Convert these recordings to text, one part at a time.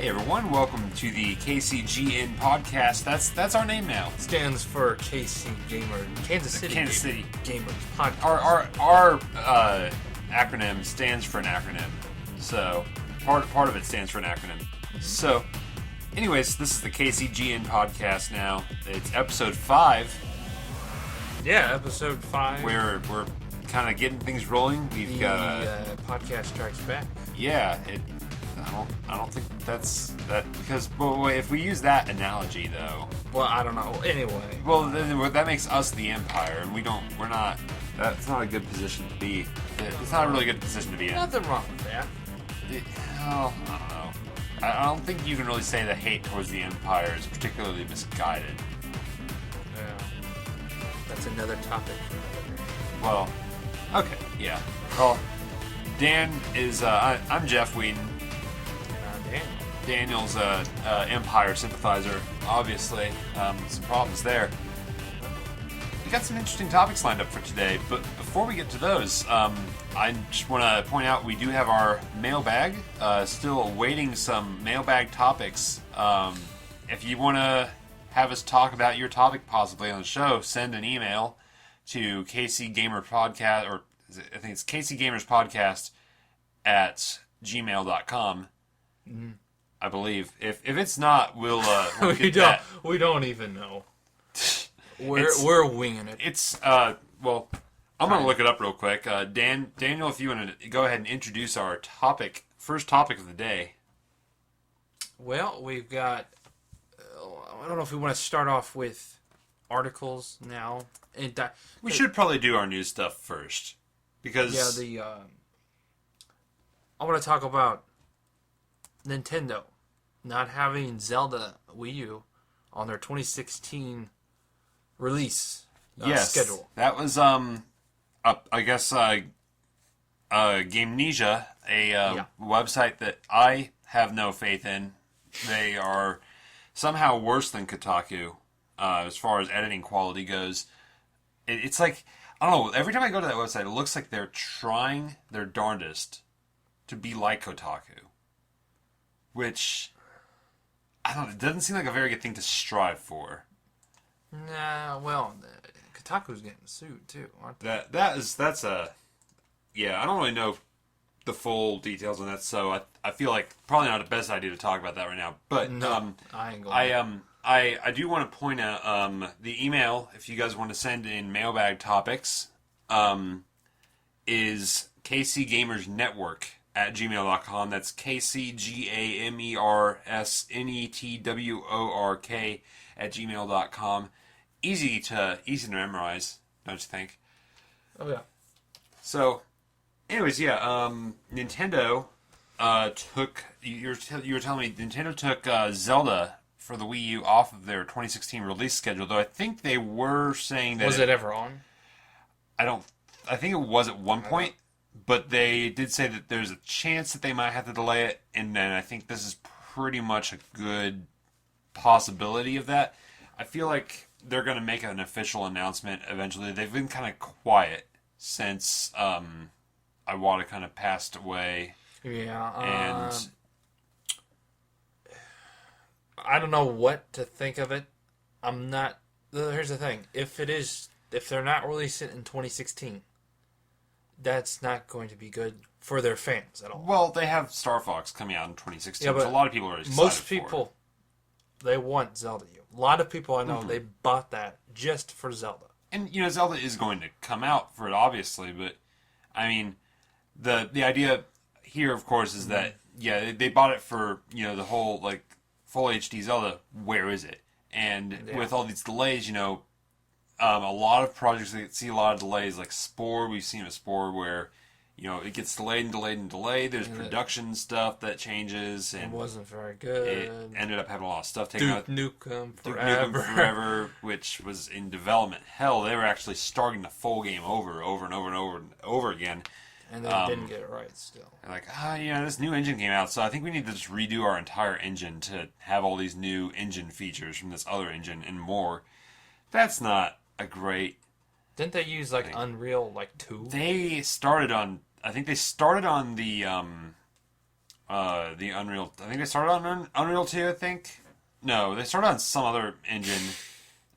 Hey everyone, welcome to the KCGN podcast. That's our name now. Stands for KC Gamer, Kansas City Gamers Podcast. Our acronym stands for an acronym. So part of it stands for an acronym. So, anyways, this is the KCGN podcast now. It's episode 5. Yeah, episode 5. We're kind of getting things rolling. We've got podcast strikes back. Yeah, I don't think that's because if we use that analogy though. Well, I don't know. Anyway. Well, then that makes us the Empire, and we're not. That's not a good position to be. It's not a really good position to be in. Nothing wrong with that. I don't know. I don't think you can really say that hate towards the Empire is particularly misguided. Yeah. That's another topic for another day. Well, okay, yeah. Well, Dan is. I'm Jeff Whedon. Daniel's Empire sympathizer, obviously. Some problems there. We got some interesting topics lined up for today, but before we get to those, I just want to point out we do have our mailbag. Still awaiting some mailbag topics. If you want to have us talk about your topic possibly on the show, send an email to KCGamerPodcast, or I think it's KCGamersPodcast at gmail.com. Mm-hmm. I believe. If it's not, we'll we don't even know. We're winging it. It's well, I'm gonna look it up real quick. Daniel, if you want to go ahead and introduce our first topic of the day. Well, we've got. I don't know if we want to start off with articles now. We should probably do our news stuff first because I want to talk about Nintendo not having Zelda Wii U on their 2016 release schedule. That was I guess Gamenesia, a website that I have no faith in. They are somehow worse than Kotaku as far as editing quality goes. It's like, I don't know, every time I go to that website, it looks like they're trying their darndest to be like Kotaku. Which, I don't know, it doesn't seem like a very good thing to strive for. Nah, well, Kotaku's getting sued too, aren't they? That's I don't really know the full details on that, so I feel like probably not the best idea to talk about that right now. But no, I ain't going I do want to point out the email, if you guys want to send in mailbag topics, is KCGamersNetwork at gmail.com. That's KCGamersNetwork at gmail.com. Easy to memorize, don't you think? Oh yeah. So, anyways, Nintendo took. You were telling me Nintendo took Zelda for the Wii U off of their 2016 release schedule. Though I think they were saying that was it ever on? I think it was at one point. But they did say that there's a chance that they might have to delay it, and then I think this is pretty much a good possibility of that. I feel like they're going to make an official announcement eventually. They've been kind of quiet since Iwata kind of passed away. Yeah. And I don't know what to think of it. I'm not... Here's the thing. If they're not releasing it in 2016... that's not going to be good for their fans at all. Well, they have Star Fox coming out in 2016, which a lot of people are excited most people, they want Zelda U. A lot of people I know, they bought that just for Zelda. And, Zelda is going to come out for it, obviously, but, I mean, the idea here, of course, is that, they bought it for, the whole, full HD Zelda, where is it? And with all these delays, a lot of projects that see a lot of delays, like Spore. We've seen a Spore where, it gets delayed and delayed and delayed. There's production stuff that changes, and it wasn't very good. It ended up having a lot of stuff taken out. Duke Nukem Forever, which was in development hell. They were actually starting the full game over and over again. And they didn't get it right still. Like, this new engine came out, so I think we need to just redo our entire engine to have all these new engine features from this other engine and more. That's not a great... Didn't they use Unreal 2? They started on... I think they started on the the Unreal. I think they started on Unreal 2. I think. No, they started on some other engine.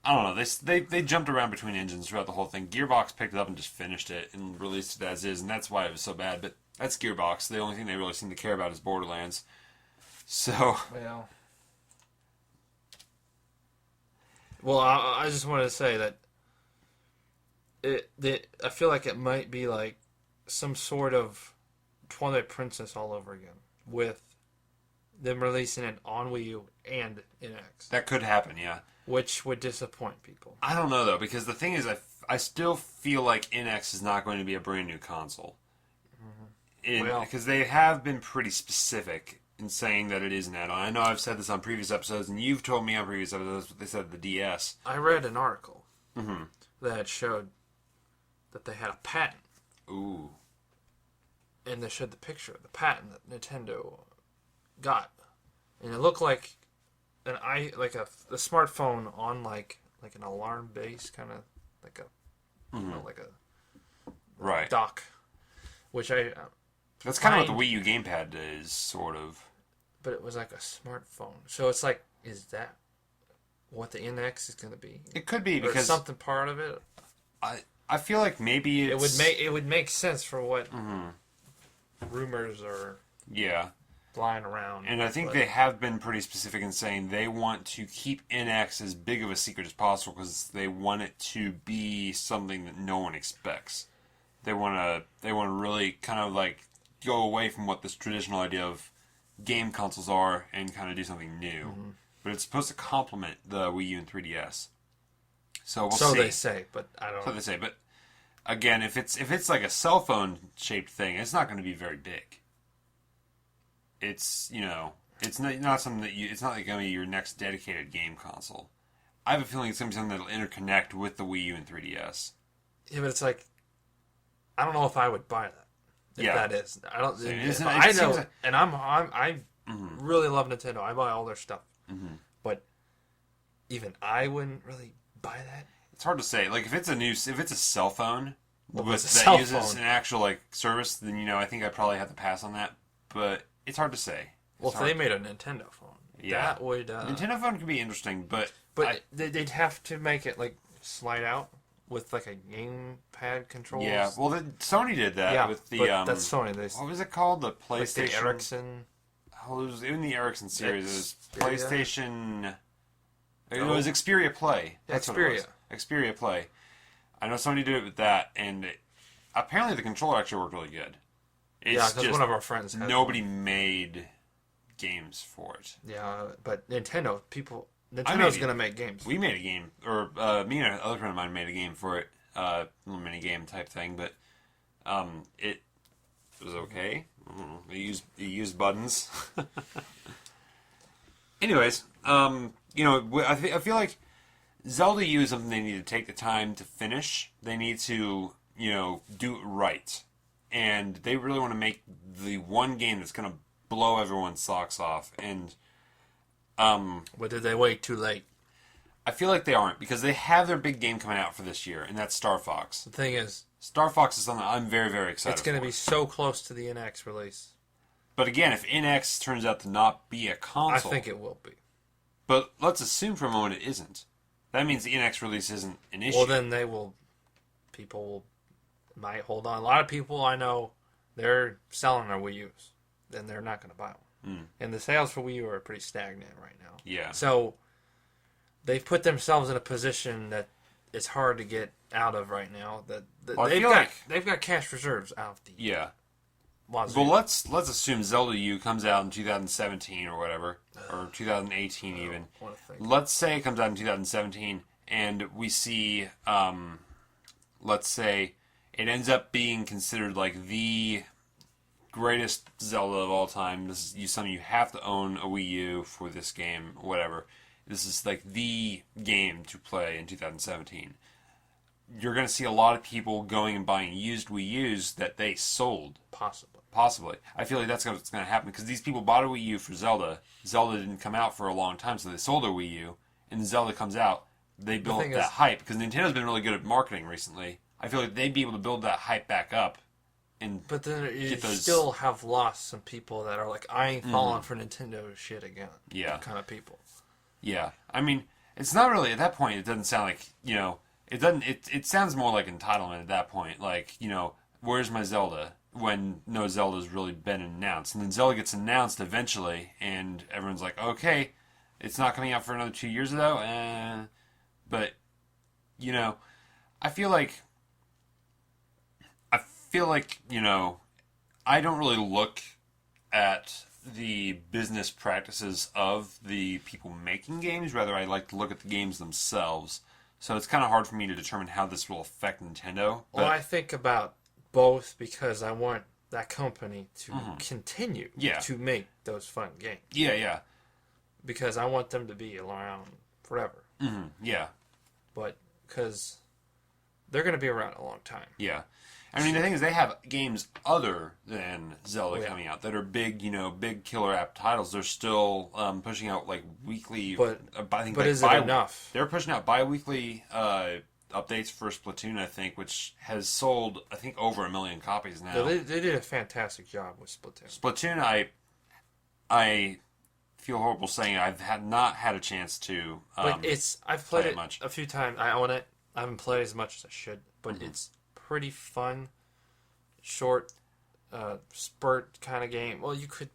I don't know. They jumped around between engines throughout the whole thing. Gearbox picked it up and just finished it and released it as is, and that's why it was so bad. But that's Gearbox. The only thing they really seem to care about is Borderlands. So. Well, I just wanted to say that I feel like it might be like some sort of Twilight Princess all over again, with them releasing it on Wii U and NX. That could happen, yeah. Which would disappoint people. I don't know, though, because the thing is, I still feel like NX is not going to be a brand new console. Because they have been pretty specific in saying that it is an add-on. I know I've said this on previous episodes, and you've told me on previous episodes what they said of the DS. I read an article that showed that they had a patent. Ooh. And they showed the picture of the patent that Nintendo got. And it looked like a smartphone on like an alarm base, kind of like a like a right dock, which that's kind of what the Wii U gamepad is, sort of. But it was like a smartphone, so it's like, is that what the NX is going to be? It could be, because something part of it. I feel like maybe it would make sense for what rumors are. Yeah. Flying around. And I think they have been pretty specific in saying they want to keep NX as big of a secret as possible because they want it to be something that no one expects. They want to really kind of like go away from what this traditional idea of game consoles are and kind of do something new. But it's supposed to complement the Wii U and 3DS. So we'll see. So they say, but I don't know. So they say, but again, if it's like a cell phone shaped thing, it's not going to be very big. It's, it's not something that it's not like going to be your next dedicated game console. I have a feeling it's going to be something that'll interconnect with the Wii U and 3DS. Yeah, but it's like, I don't know if I would buy that. If that is, I don't. I know, and I really love Nintendo. I buy all their stuff, but even I wouldn't really buy that. It's hard to say. Like if it's a cell phone uses an actual like service, then I think I'd probably have to pass on that. But it's hard to say. Well, if they made a Nintendo phone, that would... Nintendo phone could be interesting, but... they'd have to make it, like, slide out with, like, a gamepad controls. Yeah, well, Sony did that with the... that's Sony. What was it called? The PlayStation... Like the Ericsson... Oh, it was in the Ericsson series. It was PlayStation... It was Xperia Play. That's what it was. Xperia Play. I know Sony did it with that, and apparently the controller actually worked really good. It's because one of our friends had nobody made games for it. Yeah, but Nintendo's going to make games. We made a game, or me and another friend of mine made a game for it, little mini game type thing. But it was okay. It used buttons. Anyways, I feel like Zelda U is something they need to take the time to finish. They need to do it right. And they really want to make the one game that's going to blow everyone's socks off. And, but did they wait too late? I feel like they aren't, because they have their big game coming out for this year, and that's Star Fox. The thing is, Star Fox is something I'm very, very excited for. It's going to be so close to the NX release. But again, if NX turns out to not be a console... I think it will be. But let's assume for a moment it isn't. That means the NX release isn't an issue. Well, then people might hold on. A lot of people I know, they're selling their Wii U's. Then they're not going to buy one. And the sales for Wii U are pretty stagnant right now. Yeah. So they've put themselves in a position that it's hard to get out of right now. They've got cash reserves out of the wazoo. Well, let's assume Zelda U comes out in 2017 or whatever, or 2018 even. Let's say it comes out in 2017, and we see, let's say, it ends up being considered like the greatest Zelda of all time. This is something you have to own a Wii U for this game, whatever. This is like the game to play in 2017. You're going to see a lot of people going and buying used Wii U's that they sold. Possibly. I feel like that's what's going to happen, because these people bought a Wii U for Zelda. Zelda didn't come out for a long time, so they sold their Wii U. And Zelda comes out, they built that hype, because Nintendo's been really good at marketing recently. I feel like they'd be able to build that hype back up and But then you get those. still have lost some people that are like, I ain't falling for Nintendo shit again. Yeah. Kind of people. Yeah, I mean, it's not really at that point. It doesn't sound like it doesn't. It sounds more like entitlement at that point. Like where's my Zelda? When no Zelda's really been announced, and then Zelda gets announced eventually, and everyone's like, okay, it's not coming out for another 2 years though. But I feel like I don't really look at the business practices of the people making games. Rather, I like to look at the games themselves. So it's kind of hard for me to determine how this will affect Nintendo. But, Well, I think about both because I want that company to continue to make those fun games. Yeah. Because I want them to be around forever. Yeah. But because they're going to be around a long time. Yeah. I mean, the thing is, they have games other than Zelda coming out that are big, big killer app titles. They're still pushing out like weekly. But I think, but is it enough? They're pushing out bi-weekly updates for Splatoon, I think, which has sold, I think, over 1 million copies now. Yeah, they did a fantastic job with Splatoon. Splatoon, I feel horrible saying it. I've not had a chance to. But I've played it much. a few times. I own it. I haven't played as much as I should, but it's pretty fun, short, spurt kind of game. Well, you could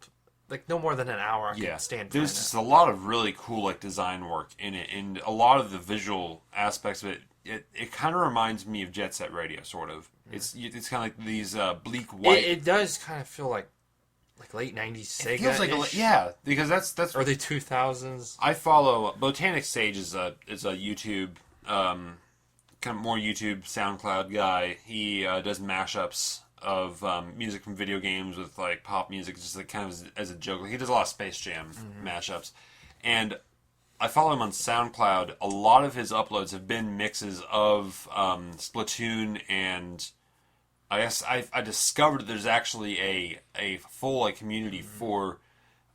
no more than an hour. I could stand. There's just a lot of really cool design work in it, and a lot of the visual aspects of it. It kind of reminds me of Jet Set Radio, sort of. It's kind of like these bleak white. It does kind of feel like late '90s Sega. It feels like because that's early 2000s. I follow Botanic Sage is a YouTube kind of more YouTube SoundCloud guy. He does mashups of music from video games with pop music, just kind of as a joke. He does a lot of Space Jam mashups, and I follow him on SoundCloud. A lot of his uploads have been mixes of Splatoon, and I guess I discovered there's actually a full community for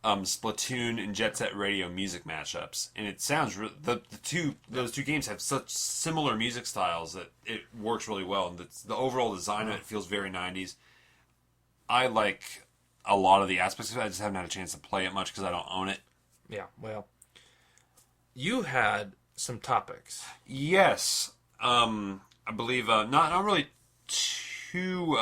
Splatoon and Jet Set Radio music mashups, and it sounds those two games have such similar music styles that it works really well, and the overall design of it feels very 90s. I like a lot of the aspects of it. I just haven't had a chance to play it much because I don't own it. Yeah, well, you had some topics. Yes, I believe not really too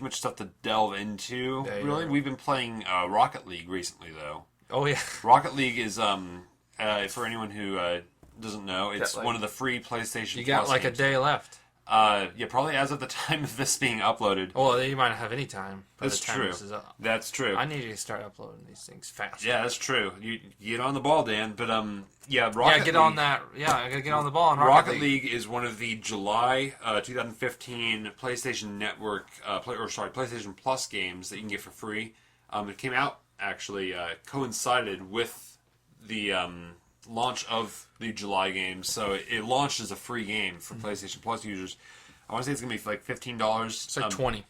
much stuff to delve into. Yeah, really, we've been playing Rocket League recently, though. Oh yeah, Rocket League is for anyone who doesn't know, it's one of the free PlayStation. You got Plus a day left. Probably as of the time of this being uploaded. Well, you might not have any time. That's true. That's true. I need to start uploading these things fast. Yeah, that's true. You get on the ball, Dan. But Rocket League. On that. Yeah, I gotta get on the ball. On Rocket League is one of the July 2015 PlayStation Network, PlayStation Plus games that you can get for free. It came out actually coincided with the launch of the July game, so it launched as a free game for PlayStation Plus users. I want to say it's going to be $15. It's like 20.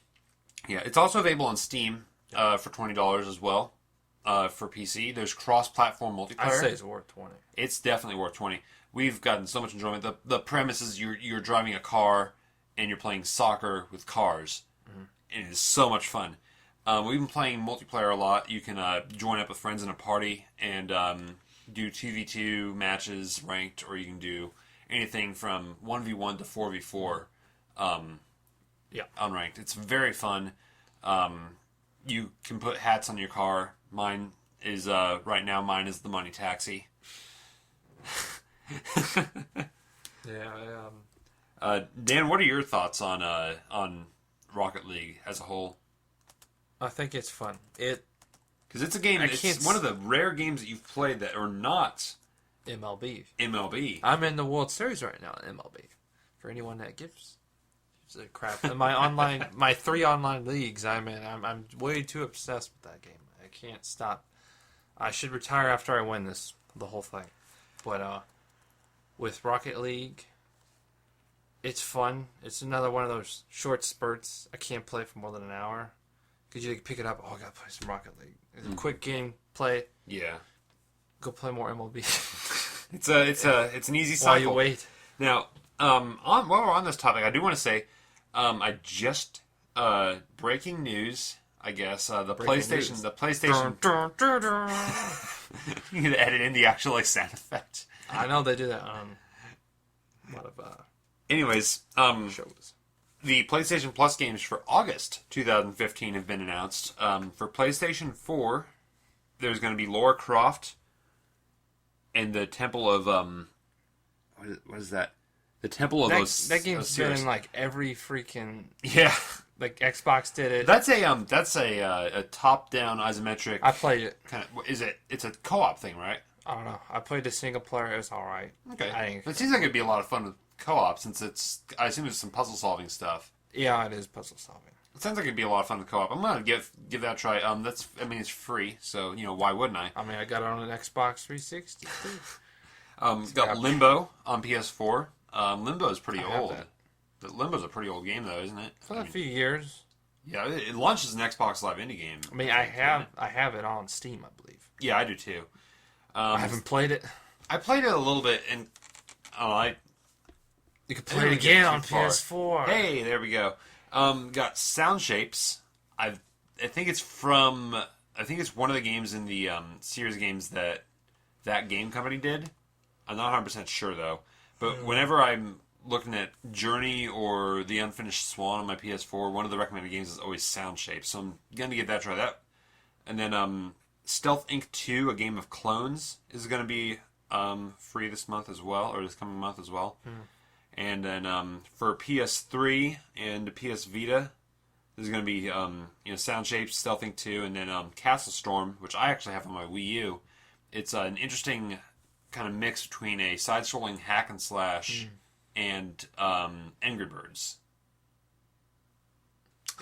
Yeah, it's also available on Steam for $20 as well for PC. There's cross-platform multiplayer. I'd say it's worth 20. It's definitely worth 20. We've gotten so much enjoyment. The premise is you're driving a car and you're playing soccer with cars, and it is so much fun. We've been playing multiplayer a lot. You can join up with friends in a party and do 2v2 matches ranked, or you can do anything from 1v1 to 4v4 unranked. It's very fun. You can put hats on your car. Mine is right now the money taxi. Dan, what are your thoughts on Rocket League as a whole? I think it's fun. Because it's a game. It's one of the rare games that you've played that are not MLB. I'm in the World Series right now in MLB. For anyone that gives a crap. In my 3 online leagues I'm in, I'm way too obsessed with that game. I can't stop. I should retire after I win the whole thing. But with Rocket League, it's fun. It's another one of those short spurts. I can't play for more than an hour. Because you pick it up, I gotta play some Rocket League. It's a quick game, play. Yeah. Go play more MLB. It's an easy cycle. While you wait. Now, while we're on this topic, I do want to say, I just breaking news, I guess. The Breaking PlayStation, news. the PlayStation. Dun, dun, dun, dun. You can edit in the actual like sound effect. I know they do that on a lot of Anyways, shows. the PlayStation Plus games for August 2015 have been announced. For PlayStation 4, there's going to be Lara Croft and the Temple of what is that? The Temple of That game's been Osiris. in like every freaking Yeah, like Xbox did it. that's a top-down isometric. I played it. Kind of, is it? It's a co-op thing, right? I don't know. I played the single player. It was all right. Okay. It seems like it'd be a lot of fun with co-op since it's. I assume there's some puzzle solving stuff. Yeah, it is puzzle solving. It sounds like it'd be a lot of fun with co-op. I'm gonna give that a try. It's free, so why wouldn't I? I mean, I got it on an Xbox 360 too. It's got Limbo on PS4. Limbo is pretty I have old. that. Limbo's a pretty old game though, isn't it? For a few years. Yeah, it launched as an Xbox Live Indie game. I mean, I have it on Steam, I believe. Yeah, I do too. I haven't played it. I played it a little bit, and You could play it again on too far. PS4. Hey, there we go. Got Sound Shapes. I think it's from. I think it's one of the games in the series of games that game company did. I'm not 100% sure though. But whenever I'm looking at Journey or The Unfinished Swan on my PS4, one of the recommended games is always Sound Shapes. So I'm gonna give that a try. That, and then Stealth Inc. 2, a game of clones, is gonna be free this month as well, or this coming month as well. And then for PS3 and PS Vita, there's going to be Sound Shapes, Stealth Inc. 2, and then Castle Storm, which I actually have on my Wii U. It's an interesting kind of mix between a side-scrolling hack and slash and Angry Birds.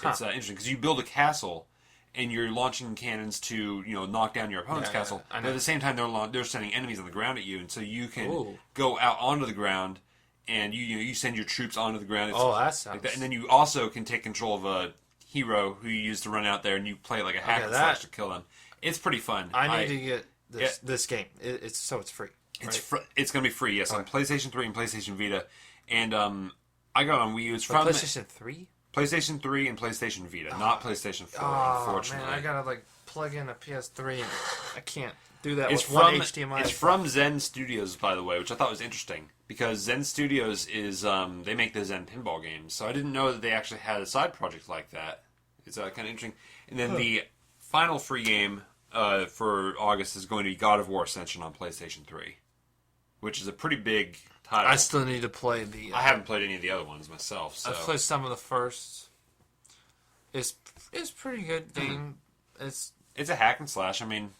It's interesting because you build a castle and you're launching cannons to knock down your opponent's castle. I know. But at the same time, they're sending enemies on the ground at you, and so you can Ooh. go out onto the ground. And you send your troops onto the ground. It's That sounds... like that. And then you also can take control of a hero who you use to run out there, and you play like a hack and slash to kill them. It's pretty fun. I need to get this game. It's free. It's right? it's going to be free, yes, on PlayStation 3 and PlayStation Vita. And I got it on Wii U. It's from PlayStation 3? PlayStation 3 and PlayStation Vita, not PlayStation 4, unfortunately. Man, I gotta plug in a PS3 and I can't do that It's with one from HDMI. It's from Zen Studios, by the way, which I thought was interesting because Zen Studios is they make the Zen pinball games, so I didn't know that they actually had a side project like that. It's kind of interesting. And then the final free game for August is going to be God of War Ascension on PlayStation 3, which is a pretty big title. I still need to play the... I haven't played any of the other ones myself. So. I've played some of the first. It's pretty good game. It's a hack and slash. I mean,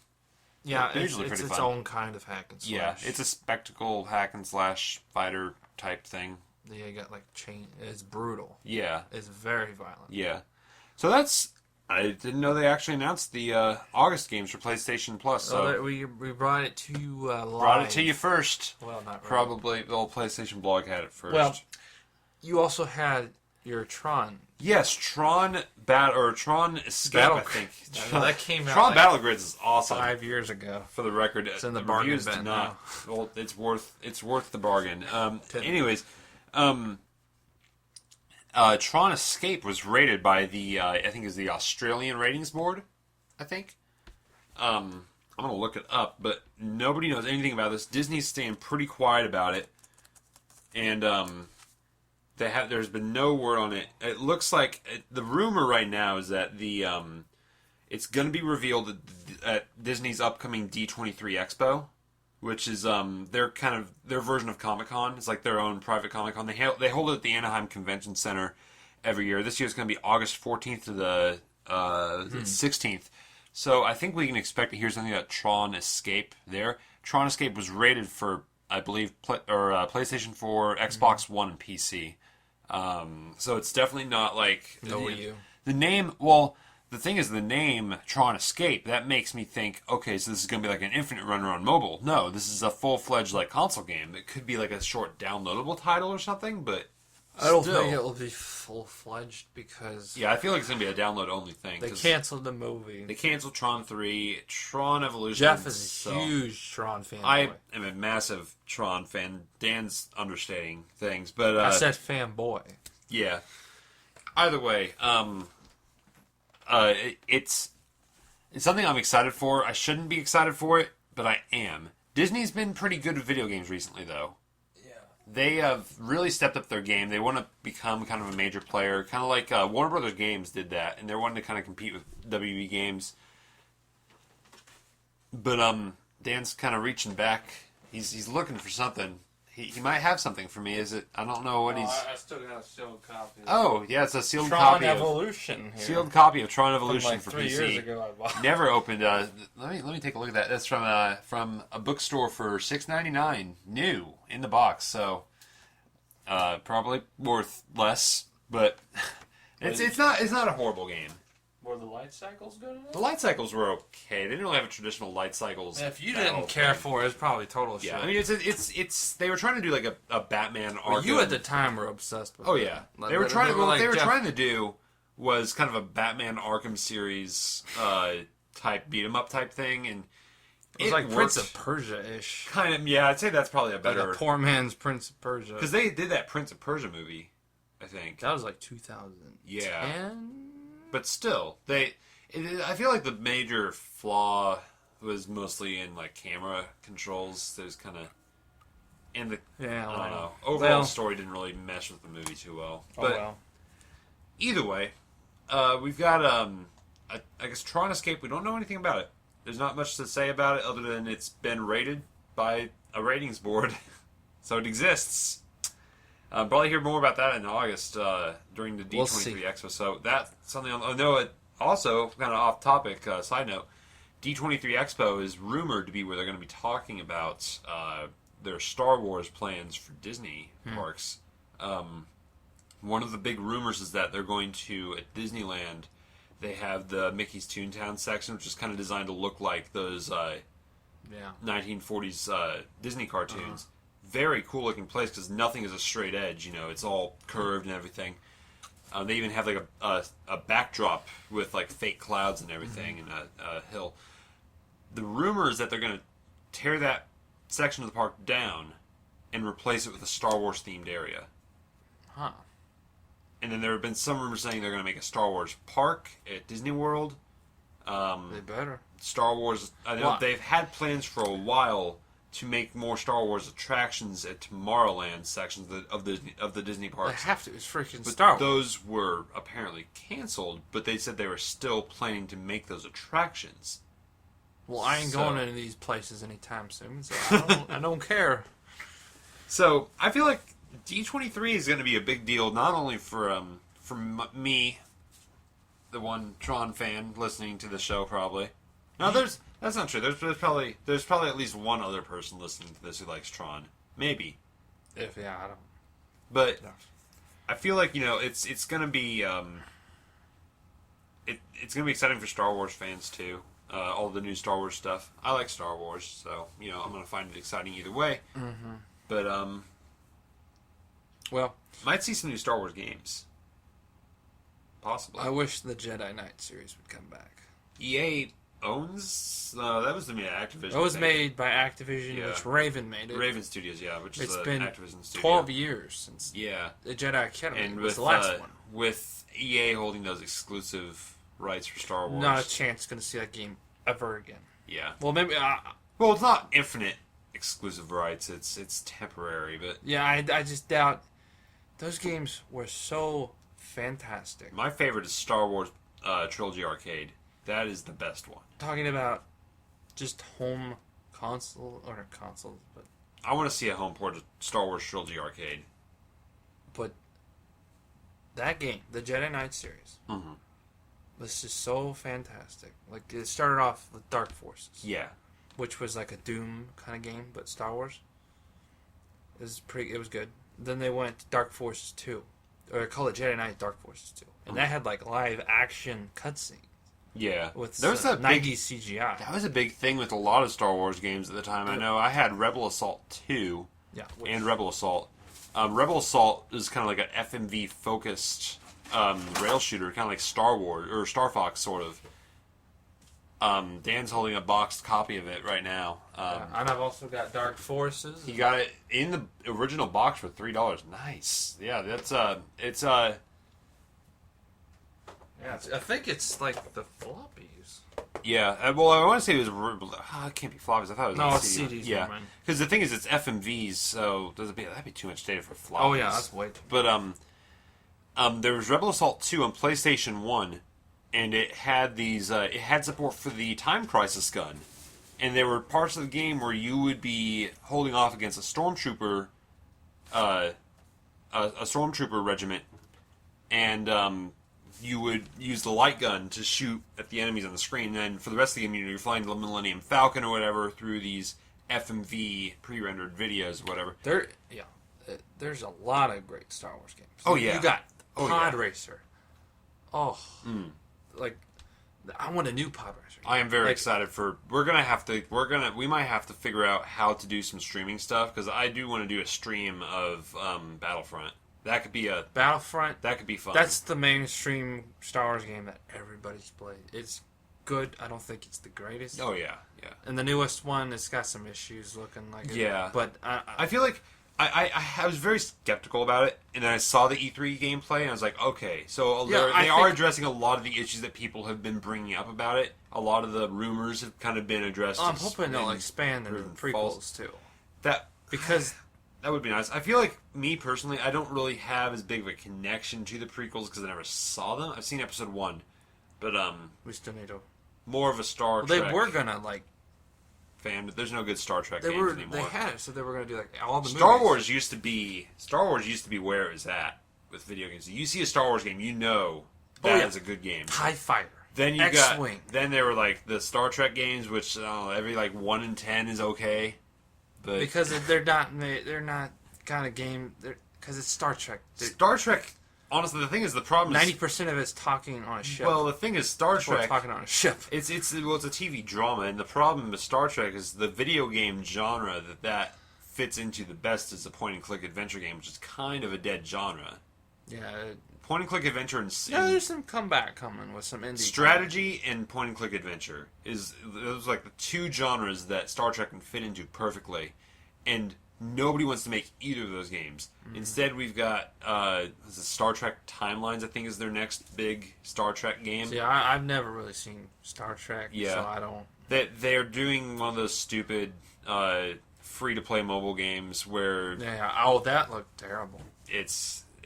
yeah, they're it's usually pretty its fun. own kind of hack and slash. Yeah, it's a spectacle hack and slash fighter type thing. Yeah, you got chain. It's brutal. Yeah, It's very violent. yeah. So that's. I didn't know they actually announced the August games for PlayStation Plus. So we brought it to you live. brought it to you first. Well, not really. Probably the old PlayStation blog had it first. Well, you also had your Tron. yes, Tron Escape. I think that came out Tron Battle Grids is awesome. 5 years ago. For the record, It's in the bargain reviews bin did not. Well, it's worth the bargain. Anyways, Tron Escape was rated by the I think is the Australian ratings board. I think. I'm gonna look it up, but nobody knows anything about this. Disney's staying pretty quiet about it, and there's been no word on it. It looks like the rumor right now is that it's going to be revealed at Disney's upcoming D23 Expo, which is their version of Comic-Con. It's like their own private Comic-Con. They hold it at the Anaheim Convention Center every year. This year it's going to be August 14th to the 16th. So I think we can expect to hear something about Tron Escape there. Tron Escape was rated for, I believe, PlayStation 4, Xbox One, and PC. So it's definitely not like the name. Well, the thing is, the name Tron Escape, that makes me think, okay, so this is going to be like an infinite runner on mobile. No, this is a full-fledged console game. It could be like a short downloadable title or something, but I don't think it will be full-fledged because... Yeah, I feel like it's going to be a download-only thing. They canceled the movie. They canceled Tron 3, Tron Evolution. Jeff is a huge Tron fan. I am a massive Tron fan. Dan's understating things, but... I said fanboy. Yeah. Either way, It's something I'm excited for. I shouldn't be excited for it, but I am. Disney's been pretty good with video games recently, though. Yeah. They have really stepped up their game. They want to become kind of a major player, kind of like Warner Brothers Games did that, and they're wanting to kind of compete with WB Games. But Dan's kind of reaching back. He's looking for something. He might have something for me. Is it? I don't know what he's. I still got a sealed copy. Oh yeah, it's a sealed Tron copy Evolution. of sealed copy of Tron Evolution like for 3 PC. years ago, I bought. Never opened. Let me take a look at that. That's from a bookstore for $6.99, new in the box. So probably worth less, but it's not a horrible game. Were the light cycles good enough? The light cycles were okay. They didn't really have a traditional light cycles. If you battle didn't care thing. for it, it's probably total shit. Yeah, I mean it's they were trying to do like a Batman Arkham. Well, you at the time were obsessed with it. Oh yeah, Like, they were trying. were What like they were Jeff- trying to do was kind of a Batman Arkham series type beat 'em up type thing, and It was like Prince worked of Persia-ish. kind of. Yeah, I'd say that's probably a Like better a poor man's Prince of Persia. because they did that Prince of Persia movie, I think. That was like 2010? Yeah. But still, I feel like the major flaw was mostly in like camera controls. There's kind of, and the Yeah, I don't know. well, Overall story didn't really mesh with the movie too well. But well. either way, we've got I guess Tron Escape. We don't know anything about it. There's not much to say about it other than it's been rated by a ratings board, so it exists. Probably hear more about that in August during the D23 We'll see. Expo. So that's something I know. It also kind of off topic. Side note: D23 Expo is rumored to be where they're going to be talking about their Star Wars plans for Disney parks. One of the big rumors is that they're going to at Disneyland. They have the Mickey's Toontown section, which is kind of designed to look like those 1940s Disney cartoons. Very cool looking place because nothing is a straight edge. You know, it's all curved and everything. They even have like a backdrop with like fake clouds and everything and a hill. The rumor is that they're going to tear that section of the park down and replace it with a Star Wars themed area. Huh. And then there have been some rumors saying they're going to make a Star Wars park at Disney World. They better. Star Wars. I know What? they've had plans for a while to make more Star Wars attractions at Tomorrowland sections of the Disney They parks. have to. It's freaking But Star Wars. those were apparently canceled. But they said they were still planning to make those attractions. Well, I ain't So- going into these places anytime soon, so I don't care. So I feel like D23 is going to be a big deal, not only for me, the one Tron fan listening to the show, probably. No, that's not true. There's probably at least one other person listening to this who likes Tron, maybe. I don't. But No. I feel like it's going to be it's going to be exciting for Star Wars fans too. All the new Star Wars stuff. I like Star Wars, so I'm going to find it exciting either way. Mm-hmm. But Well, might see some new Star Wars games. Possibly. I wish the Jedi Knight series would come back. EA owns. That was made at Activision. It was I think. made by Activision, Yeah. which Raven made it. Raven Studios, yeah, which It's is been Activision studio. 12 years since Yeah, the Jedi Academy and was with the last one. with EA holding those exclusive rights for Star Wars. Not a chance going to see that game ever again. Yeah. Well, maybe. Well, it's not infinite exclusive rights. It's temporary, but Yeah, I just doubt. Those games were so fantastic. my favorite is Star Wars Trilogy Arcade. That is the best one. Talking about just home console, or not consoles, I want to see a home port of Star Wars Trilogy Arcade. but that game, the Jedi Knight series, Mm-hmm. was just so fantastic. Like, it started off with Dark Forces, Yeah. which was like a Doom kind of game, but Star Wars. It was good. Then they went to Dark Forces 2, or they call it Jedi Knight Dark Forces 2, and that had like live action cutscenes Yeah. with There was that 90s CGI. That was a big thing with a lot of Star Wars games at the time. I know I had Rebel Assault 2 Yeah, and Rebel Assault. Rebel Assault is kind of like an FMV focused rail shooter, kind of like Star Wars or Star Fox, sort of. Dan's holding a boxed copy of it right now. and I've also got Dark Forces. He got it in the original box for $3. Nice. Yeah, that's it's Yeah, Yeah, I think it's like the floppies. Yeah, well, I want to say it was. It can't be floppies. I thought it was. No, on it's CD. CDs. Yeah, Man. because the thing is, it's FMVs, so that'd be too much data for floppies. Oh yeah, that's way too. But there was Rebel Assault 2 on PlayStation 1, and it had these. It had support for the Time Crisis gun, and there were parts of the game where you would be holding off against a stormtrooper, a stormtrooper regiment, and you would use the light gun to shoot at the enemies on the screen. And then for the rest of the game, you're flying the Millennium Falcon or whatever through these FMV pre-rendered videos or whatever. There's a lot of great Star Wars games. Oh yeah, you got Pod yeah. Racer. Oh, like I want a new Pod Racer. I am very excited for. We might have to figure out how to do some streaming stuff because I do want to do a stream of Battlefront. That could be Battlefront. That could be fun. That's the mainstream Star Wars game that everybody's played. It's good. I don't think it's the greatest. Oh yeah. And the newest one, it's got some issues looking like it. Yeah. But I feel like I was very skeptical about it, and then I saw the E3 gameplay, and I was like, okay, so they are addressing a lot of the issues that people have been bringing up about it. A lot of the rumors have kind of been addressed. I'm hoping they'll expand into the prequels too. Because that would be nice. I feel like, me personally, I don't really have as big of a connection to the prequels because I never saw them. I've seen episode 1, but we still need to. More of a Star Trek. They were gonna fan. There's no good Star Trek games anymore. They had it, so they were gonna do all the Star movies. Wars used to be where it was at with video games. You see a Star Wars game, you know that is a good game. TIE Fighter. Then you X-Wing. Then there were like the Star Trek games, which every 1 in 10 is okay. But because they're not kind of game. Because it's Star Trek. Star Trek. Honestly, the thing is, the problem is 90% of it's talking on a ship. Well, the thing is, Star Trek talking on a ship. It's a TV drama, and the problem with Star Trek is the video game genre that fits into the best is a point-and-click adventure game, which is kind of a dead genre. Yeah. Point-and-click adventure and there's some comeback coming with some indie strategy and point-and-click adventure is those like the two genres that Star Trek can fit into perfectly, and nobody wants to make either of those games. Instead, we've got Star Trek Timelines. I think is their next big Star Trek game. Yeah, I've never really seen Star Trek, so I don't. They're doing one of those stupid free-to-play mobile games where that looked terrible.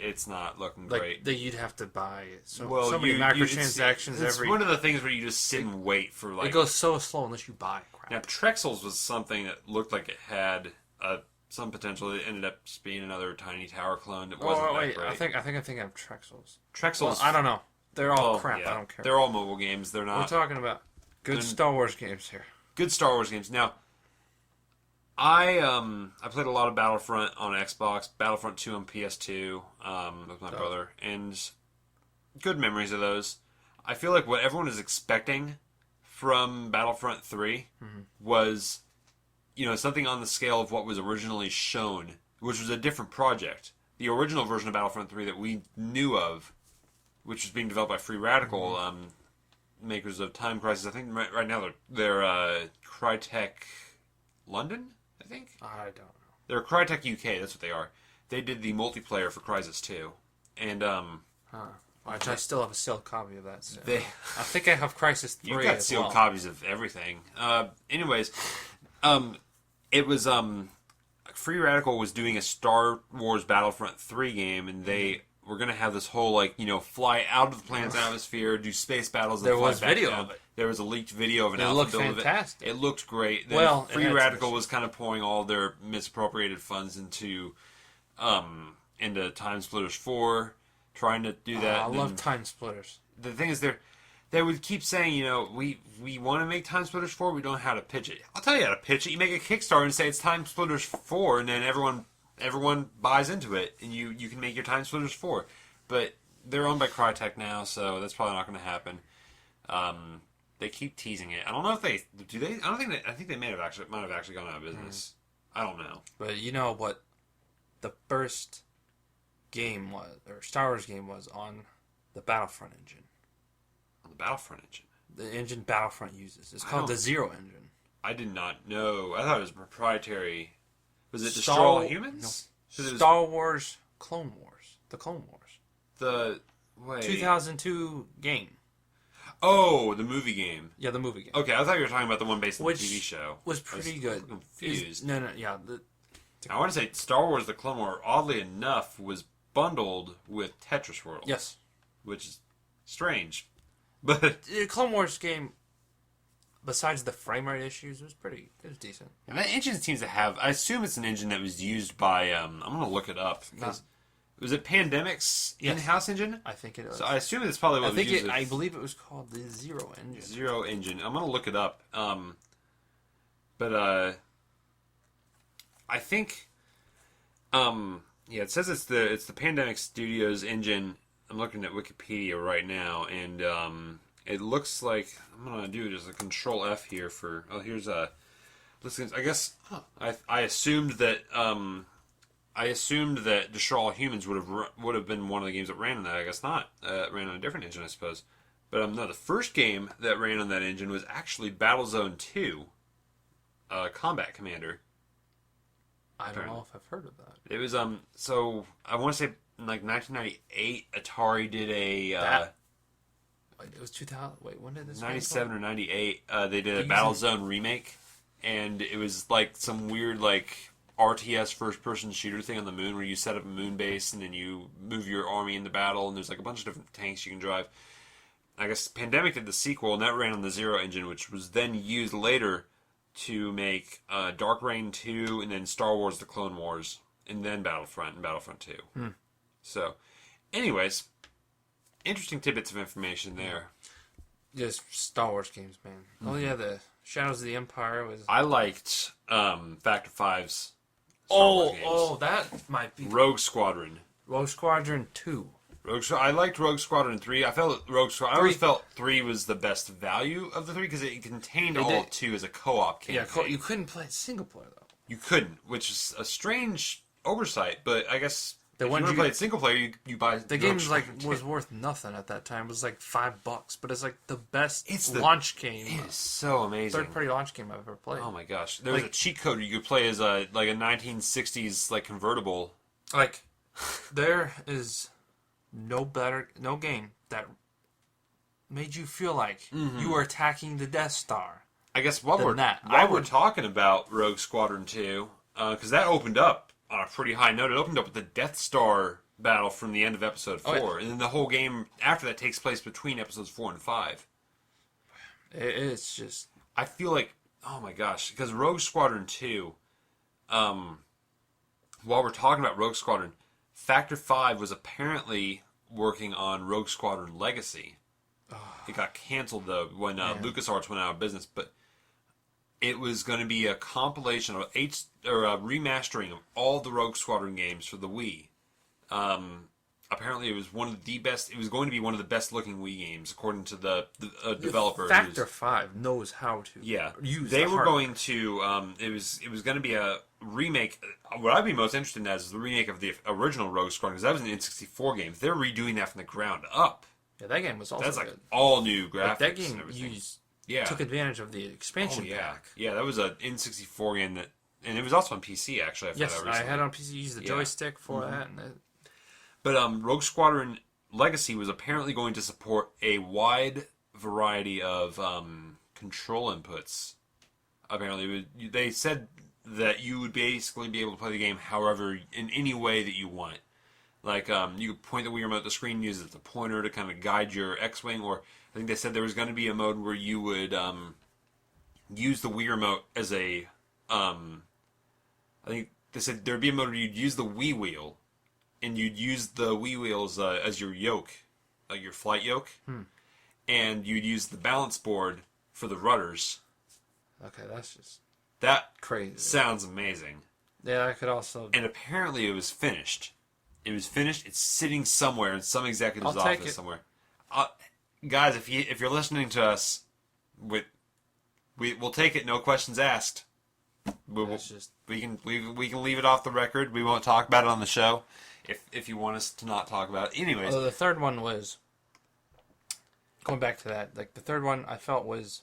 It's not looking great. You'd have to buy it. So many microtransactions it's one of the things where you just sit and wait for it goes so slow unless you buy crap. Now, Trexels was something that looked like it had some potential. It ended up just being another Tiny Tower clone. It wasn't that great. I think I'm thinking of Trexels. Trexels. Well, I don't know. They're all crap. Yeah. I don't care. They're all mobile games. They're not. We're talking about good Star Wars games here. Good Star Wars games. Now, I played a lot of Battlefront on Xbox, Battlefront 2 on PS2 with my brother, and good memories of those. I feel like what everyone is expecting from Battlefront 3 was, something on the scale of what was originally shown, which was a different project. The original version of Battlefront 3 that we knew of, which was being developed by Free Radical, makers of Time Crisis. I think right now they're Crytek London, I think? I don't know. They're Crytek UK, that's what they are. They did the multiplayer for Crysis 2. And, Which I still have a sealed copy of that. So. I think I have Crysis 3 You've got sealed copies of everything. Anyways, it was, Free Radical was doing a Star Wars Battlefront 3 game, and they were going to have this whole, fly out of the planet's atmosphere, do space battles, and there fly was back video down. of it. There was a leaked video of an alpha looked build fantastic. of it. It looked great. Then Free Radical was was kind of pouring all their misappropriated funds into Time Splitters 4, trying to do that. I love Time Splitters. The thing is, they would keep saying, we want to make Time Splitters 4, we don't know how to pitch it. I'll tell you how to pitch it. You make a Kickstarter and say it's Time Splitters 4, and then everyone buys into it, and you can make your Time Splitters 4. But they're owned by Crytek now, so that's probably not going to happen. They keep teasing it. I don't know if they do. I don't think. I think they might have actually gone out of business. I don't know. But you know what? The first game was, or Star Wars game was on the Battlefront engine. On the Battlefront engine. The engine Battlefront uses. It's called the Zero engine. I did not know. I thought it was proprietary. Was it Destroy All Humans? No. Star Wars Clone Wars. The Clone Wars. Wait. 2002 game. Oh, the movie game. Yeah, the movie game. Okay, I thought you were talking about the one based on the Which TV show. was pretty good. Confused. No, yeah. I want to say Star Wars: The Clone Wars, oddly enough, was bundled with Tetris World. Yes. Which is strange. But The Clone Wars game, besides the frame rate issues, it was decent. and that engine seems to have. I assume it's an engine that was used by. I'm going to look it up because was it Pandemic's in-house engine? I think it was. So I assume it's probably what I believe it was called the Zero engine. Zero engine. I'm going to look it up. But I think. Yeah, it says it's the Pandemic Studios engine. I'm looking at Wikipedia right now, and it looks like I'm gonna do just a Control F here for. Oh, here's a. Listen, I guess I assumed that Destroy All Humans would have been one of the games that ran on that. I guess not. It ran on a different engine, I suppose. But no, the first game that ran on that engine was actually Battlezone 2, Combat Commander. I don't know if I've heard of that. It was so I want to say like 1998 Atari did a it was 2000. Wait, when did this? 97 or 98 they did a Battlezone remake, and it was like some weird like RTS first person shooter thing on the moon where you set up a moon base and then you move your army into battle, and there's like a bunch of different tanks you can drive. I guess Pandemic did the sequel, and that ran on the Zero engine, which was then used later to make Dark Reign 2, and then Star Wars: The Clone Wars, and then Battlefront and Battlefront 2. So, anyways, interesting tidbits of information there. Just Star Wars games, man. Oh yeah, the Shadows of the Empire was. I liked Factor 5's Star Wars games. That might be Rogue Squadron. Rogue Squadron 2. I liked Rogue Squadron 3. I felt I always felt 3 was the best value of the 3 because it contained all 2 as a co-op campaign. Yeah, you couldn't play it single player though. You couldn't, which is a strange oversight. But I guess if you one want to play it single player, you buy the Rogue game. Squadron 2. Was worth nothing at that time. It was like $5, but it's like the best It's launch game. It is so amazing. Third-party launch game I've ever played. Oh my gosh, there was a cheat code where you could play as a 1960s like convertible. Like there is no game that made you feel like you were attacking the Death Star. I guess while we're talking about Rogue Squadron 2, because that opened up on a pretty high note. It opened up with the Death Star battle from the end of Episode 4, and then the whole game after that takes place between Episodes 4 and 5. It's just... I feel like, oh my gosh, because Rogue Squadron 2, while we're talking about Rogue Squadron, Factor 5 was apparently working on Rogue Squadron Legacy. It got canceled, though, when LucasArts went out of business, but it was going to be a compilation of a remastering of all the Rogue Squadron games for the Wii. Apparently, it was it was going to be one of the best-looking Wii games, according to the developer. Factor 5 knows how to use they were going to, it was going to be a remake. What I'd be most interested in is the remake of the original Rogue Squadron, because that was an N64 game. They're redoing that from the ground up. Yeah, that game was also That's like good. all new graphics. Like that game and everything. took advantage of the expansion pack. Yeah, that was an N64 game and it was also on PC actually. I had it on PC. Used the joystick for that. But Rogue Squadron Legacy was apparently going to support a wide variety of control inputs. Apparently, they said that you would basically be able to play the game however, in any way that you want. Like, you could point the Wii remote at the screen, use it as a pointer to kind of guide your X-Wing, or I think they said there was going to be a mode where you would use the Wii remote as a... I think they said there would be a mode where you'd use the Wii wheel, and you'd use the Wii wheels as your yoke, like your flight yoke, and you'd use the balance board for the rudders. Okay, that's just... That crazy. Sounds amazing. Yeah, I could also... And apparently it was finished. It's sitting somewhere in some executive's office somewhere. Guys, if you're listening to us, we'll take it. No questions asked. We can leave it off the record. We won't talk about it on the show if you want us to not talk about it. Anyways, the third one was going back to that. Like the third one, I felt was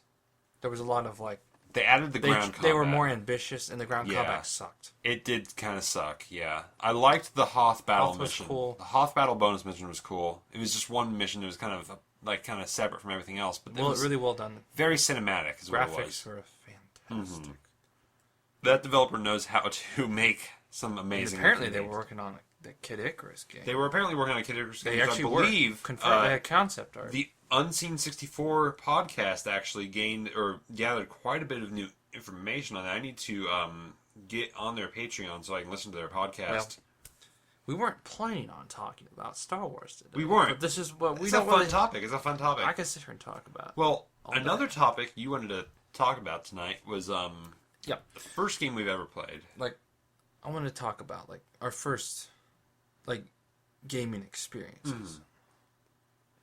there was a lot of like They added the ground combat. They were more ambitious, and the ground Yeah. combat sucked. It did kind of suck, yeah. I liked the Hoth battle Hoth was mission. cool. The Hoth battle bonus mission was cool. It was just one mission that was kind of separate from everything else, but it was Really well done. very cinematic is what it was. Graphics were fantastic. That developer knows how to make some And amazing. apparently, looking they were games. working on the Kid Icarus game. They were apparently working on a Kid Icarus game. They actually I believe confirmed they had concept art. the Unseen 64 podcast actually gathered quite a bit of new information on that. I need to get on their Patreon so I can listen to their podcast. Well, we weren't planning on talking about Star Wars today. We weren't. But this is what we It's don't a fun really. topic. It's a fun topic. I can sit here and talk about. Well, all day. another topic you wanted to talk about tonight was Yep. the first game we've ever played. Like, I want to talk about like our first like gaming experiences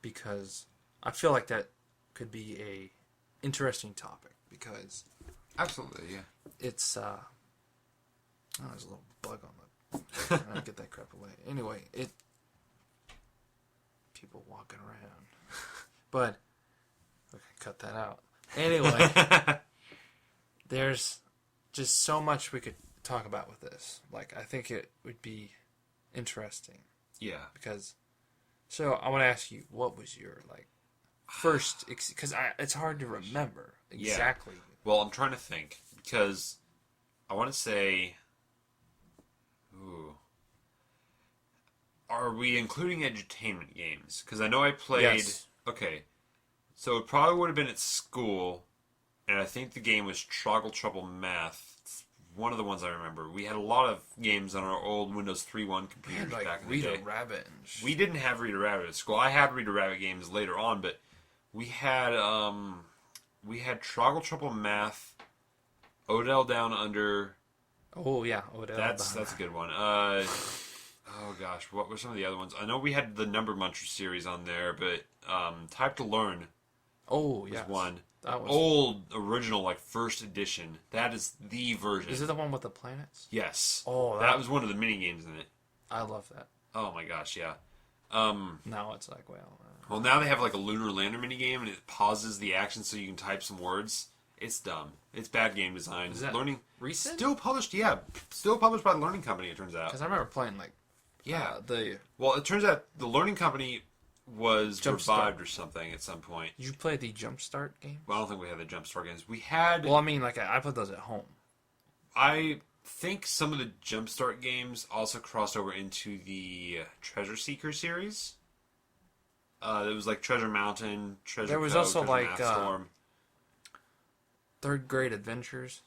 because I feel like that could be a interesting topic because Absolutely, yeah. it's oh, there's a little bug on the. I get that crap away. Anyway, people walking around, but okay, cut that out. Anyway, there's just so much we could talk about with this. Like, I think it would be interesting Yeah. because. So I want to ask you, what was your like first? Because it's hard to remember exactly. Well, I'm trying to think because I want to say, ooh, are we including edutainment games? Because I know I played. Yes. Okay, so it probably would have been at school, and I think the game was Troggle Trouble Math. It's one of the ones I remember. We had a lot of games on our old Windows 3.1 We computers had like back in the Reader day. Rabbit. And We didn't have Reader Rabbit at school. I had Reader Rabbit games later on, but we had Troggle Trouble Math, Odell Down Under. Oh yeah, Odell. That's a good one. Oh gosh, what were some of the other ones? I know we had the Number Muncher series on there, but Type to Learn Oh was yeah, one. that was. Old original, like first edition. That is the version. Is it the one with the planets? Yes. Oh, that was one of the mini games in it. I love that. Oh my gosh, yeah. Now it's like, Well, now they have like a lunar lander mini game, and it pauses the action so you can type some words. It's dumb. It's bad game design. Is that Learning recent? still published? Yeah, still published by the Learning Company. It turns out. Because I remember playing like the. Well, it turns out the Learning Company was Jumpstart. revived or something at some point. Did you play the Jumpstart game? Well, I don't think we had the Jumpstart games. We had. Well, I mean, like I played those at home. I think some of the Jumpstart games also crossed over into the Treasure Seeker series. It was like Treasure Mountain, Treasure There was Cove, also, Treasure like, Mathstorm. Third grade adventures.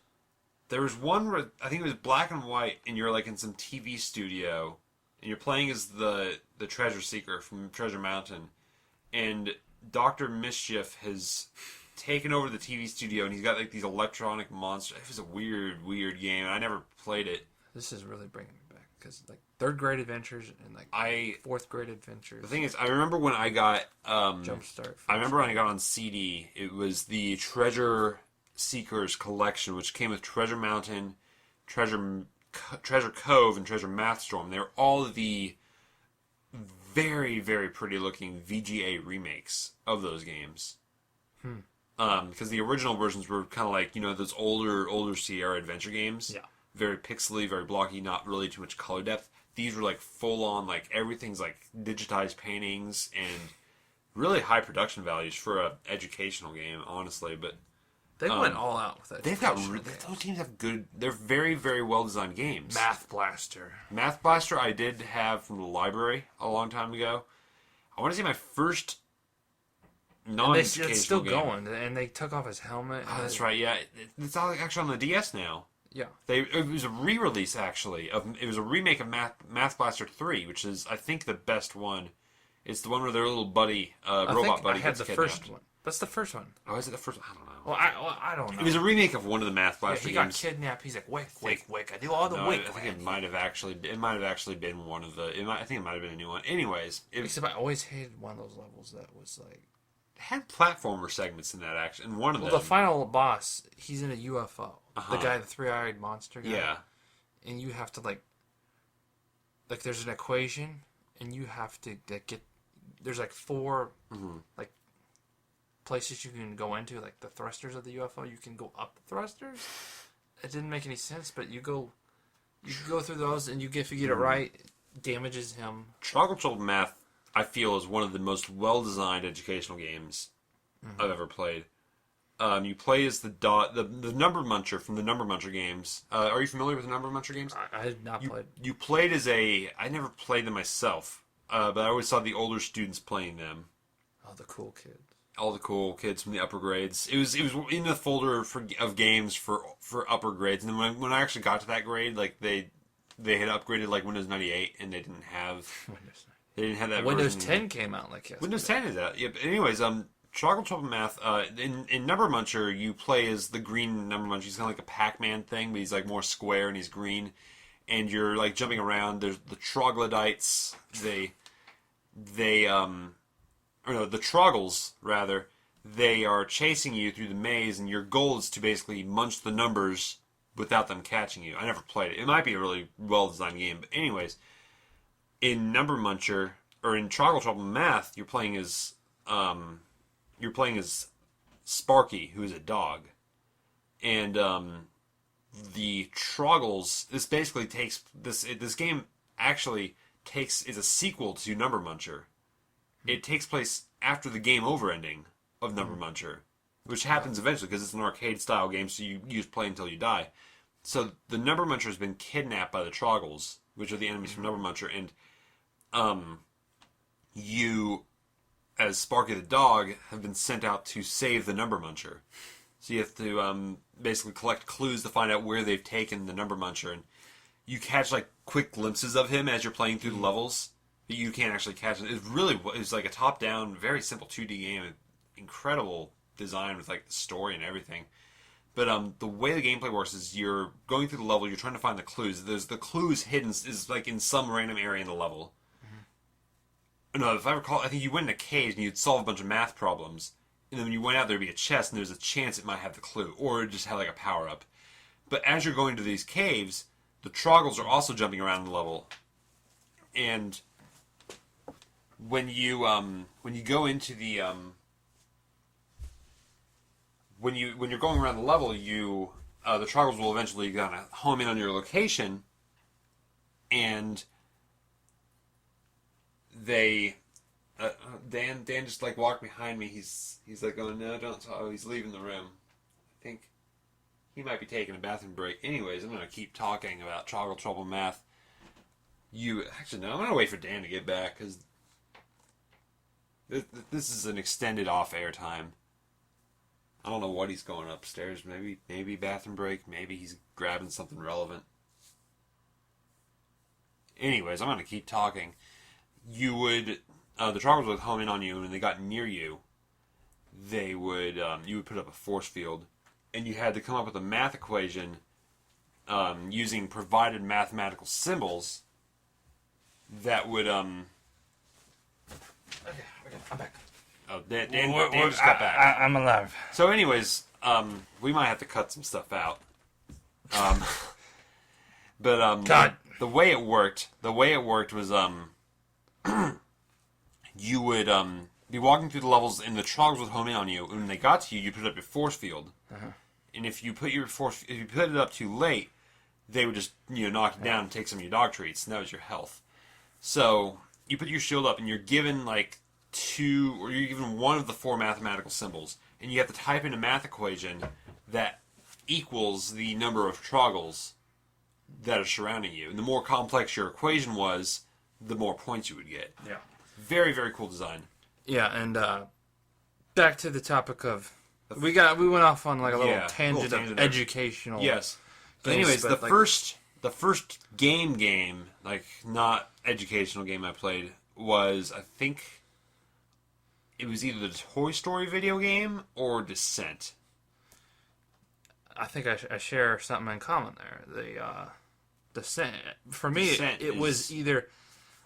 There was one where I think it was black and white, and you're like in some TV studio, and you're playing as the Treasure Seeker from Treasure Mountain, and Dr. Mischief has taken over the TV studio, and he's got like these electronic monsters. It was a weird game. I never played it. This is really bringing me back because like third grade adventures and like fourth grade adventures. The thing is, I remember when I got Jumpstart. I remember when I got on CD, it was the Treasure Seekers collection, which came with Treasure Mountain, Treasure Cove, and Treasure Mathstorm. They were all the very, very pretty looking VGA remakes of those games. Because the original versions were kind of like, you know, those older Sierra adventure games. Yeah. Very pixely, very blocky, not really too much color depth. These were like full on, like everything's like digitized paintings and really high production values for a educational game, honestly. But They went all out with that. they've got those teams have good. They're very, very well designed games. Math Blaster. Math Blaster I did have from the library a long time ago. I want to say my first non-educational It's still game. going, and they took off his helmet. Oh, that's right. Yeah, it's all actually on the DS now. Yeah. It was a re-release actually. It was a remake of Math Blaster 3, which is I think the best one. It's the one where their little buddy, robot buddy, I had gets the kidnapped. first one. That's the first one. Oh, is it the first one? I don't know. Well, I don't know. It was a remake of one of the Math Yeah, Blaster he got games. kidnapped. He's like, wick. I do all the No, wick. I think it might have actually been one of the. I think it might have been a new one. Anyways, Except I always hated one of those levels that was like. it had platformer segments in that action, and one of Well, them. the final boss, he's in a UFO. Uh-huh. The guy, the three-eyed monster guy. Yeah. And you have to like there's an equation, and you have to get. There's like four Mm-hmm. like places you can go into, like the thrusters of the UFO. You can go up the thrusters. It didn't make any sense, but you go through those, and if you get it right, it damages him. Chocolate Trouble Math, I feel, is one of the most well-designed educational games I've ever played. You play as the Number Muncher from the Number Muncher games. Are you familiar with the Number Muncher games? I have not played. You played as I never played them myself, but I always saw the older students playing them. Oh, the cool kids. All the cool kids from the upper grades. It was in the folder of games for upper grades, and then when I actually got to that grade, like they had upgraded like Windows 98, and they didn't have that. Windows version. 10 came out like yesterday. Windows 10 is out. Yeah. But anyways, Chocolate Trouble Math. In Number Muncher, you play as the green Number Muncher. He's kind of like a Pac-Man thing, but he's like more square and he's green, and you're like jumping around. There's the troglodytes. The Troggles, rather, they are chasing you through the maze, and your goal is to basically munch the numbers without them catching you. I never played it. It might be a really well-designed game, but anyways, in Number Muncher, or in Chocolate Trouble Math, you're playing as Sparky, who is a dog. And the Troggles, this basically takes, this game actually is a sequel to Number Muncher. It takes place after the game over ending of Number Muncher, which happens eventually because it's an arcade-style game, so you just play until you die. So the Number Muncher has been kidnapped by the Troggles, which are the enemies from Number Muncher, and you, as Sparky the dog, have been sent out to save the Number Muncher. So you have to basically collect clues to find out where they've taken the Number Muncher, and you catch like quick glimpses of him as you're playing through the levels. But you can't actually catch it. It's like a top-down, very simple 2D game. Incredible design with like the story and everything. But the way the gameplay works is you're going through the level, you're trying to find the clues. There's the clues hidden is like in some random area in the level. No, if I recall, I think you went in a cage and you'd solve a bunch of math problems. And then when you went out, there'd be a chest, and there's a chance it might have the clue. Or it just had like a power-up. But as you're going to these caves, the Troggles are also jumping around the level. And when you go into the when you're going around the level, the Troggles will eventually kind of home in on your location, and they Dan just like walked behind me. He's like going, no, don't. Oh, he's leaving the room. I think he might be taking a bathroom break. Anyways, I'm gonna keep talking about Chocolate Trouble Math. I'm gonna wait for Dan to get back because this is an extended off-air time. I don't know what he's going upstairs. Maybe bathroom break. Maybe he's grabbing something relevant. Anyways, I'm going to keep talking. The Troggles would home in on you, and when they got near you, you would put up a force field, and you had to come up with a math equation using provided mathematical symbols that would Okay, I'm back. Oh, Dan just got back. I'm alive. So, anyways, we might have to cut some stuff out. God. The way it worked was you would be walking through the levels, and the Troggles would home in on you. And when they got to you, you put up your force field. Uh-huh. And if you put it up too late, they would just knock you down and take some of your dog treats, and that was your health. So you put your shield up, and you're given like you're given one of the four mathematical symbols, and you have to type in a math equation that equals the number of Troggles that are surrounding you. And the more complex your equation was, the more points you would get. Yeah. Very, very cool design. Yeah, and back to the topic of we went off on like a little tangent of educational. Yes. But things, anyways, but the first game, like not educational game I played was, I think it was either the Toy Story video game or Descent. I think I share something in common there. The Descent. For me, it was either,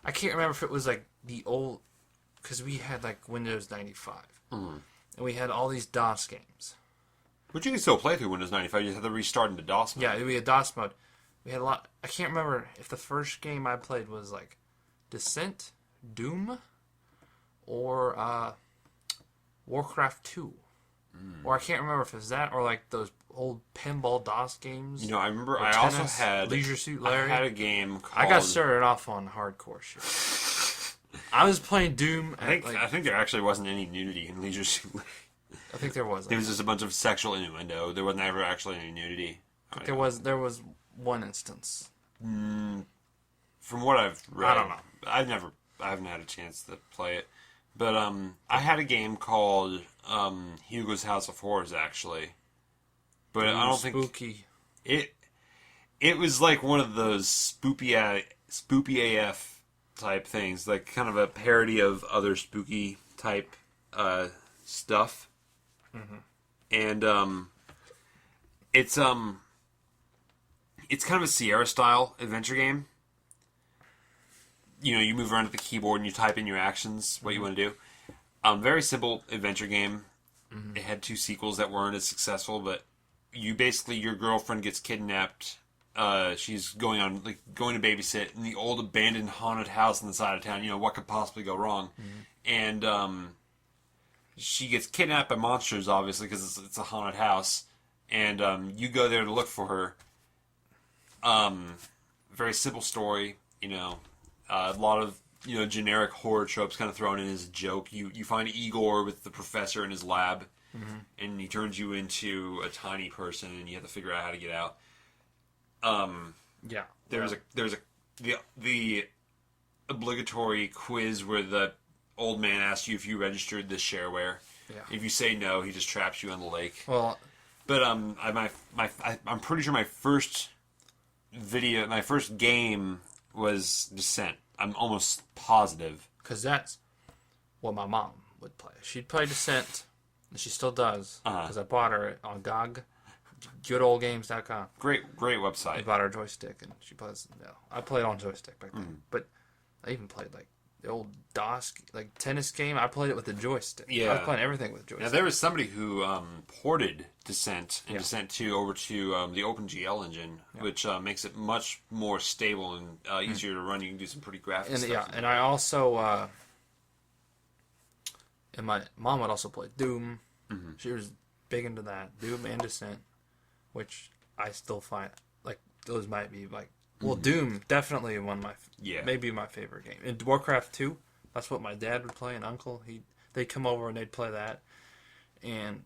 I can't remember if it was like the old, because we had like Windows 95. Mm. And we had all these DOS games. But you can still play through Windows 95. You just have to restart into DOS mode. Yeah, we had DOS mode. We had a lot. I can't remember if the first game I played was like Descent, Doom, or Warcraft 2. Or I can't remember if it was that or like those old pinball DOS games. I remember I tennis, also had Leisure Suit Larry. I had a game called... I got started off on hardcore shit. I was playing Doom. I think there actually wasn't any nudity in Leisure Suit Larry. I think there was. There was just a bunch of sexual innuendo. There was never actually any nudity. There was one instance. From what I've read, I don't know. I haven't had a chance to play it. But I had a game called Hugo's House of Horrors, actually. But I don't spooky. think... It was like one of those spoopy AF type things. Like kind of a parody of other spooky type stuff. Mm-hmm. And it's kind of a Sierra-style adventure game. You move around at the keyboard and you type in your actions, what you want to do. Very simple adventure game. Mm-hmm. It had 2 sequels that weren't as successful, but your girlfriend gets kidnapped. She's going to babysit in the old abandoned haunted house on the side of town. What could possibly go wrong? Mm-hmm. And she gets kidnapped by monsters, obviously, because it's a haunted house. And you go there to look for her. Very simple story, a lot of generic horror tropes kind of thrown in as a joke. You find Igor with the professor in his lab, mm-hmm. and he turns you into a tiny person, and you have to figure out how to get out. There's the obligatory quiz where the old man asks you if you registered the shareware. Yeah. If you say no, he just traps you on the lake. Well, but I'm pretty sure my first game was Descent. I'm almost positive. Because that's what my mom would play. She'd play Descent, and she still does. Because I bought her on GOG, goodoldgames.com. Great website. I bought her a joystick, and she plays. I played on joystick back then. Mm. But I even played like the old DOS, like tennis game. I played it with the joystick. Yeah. I was playing everything with joystick. Now, there was somebody who ported Descent and Descent 2 over to the OpenGL engine, which makes it much more stable and easier to run. You can do some pretty graphic stuff. Yeah, and I also... and my mom would also play Doom. Mm-hmm. She was big into that. Doom and Descent, which I still find... Like, those might be, like... Well, Doom, definitely maybe my favorite game. And Warcraft 2, that's what my dad would play, and Uncle. They'd come over and they'd play that. And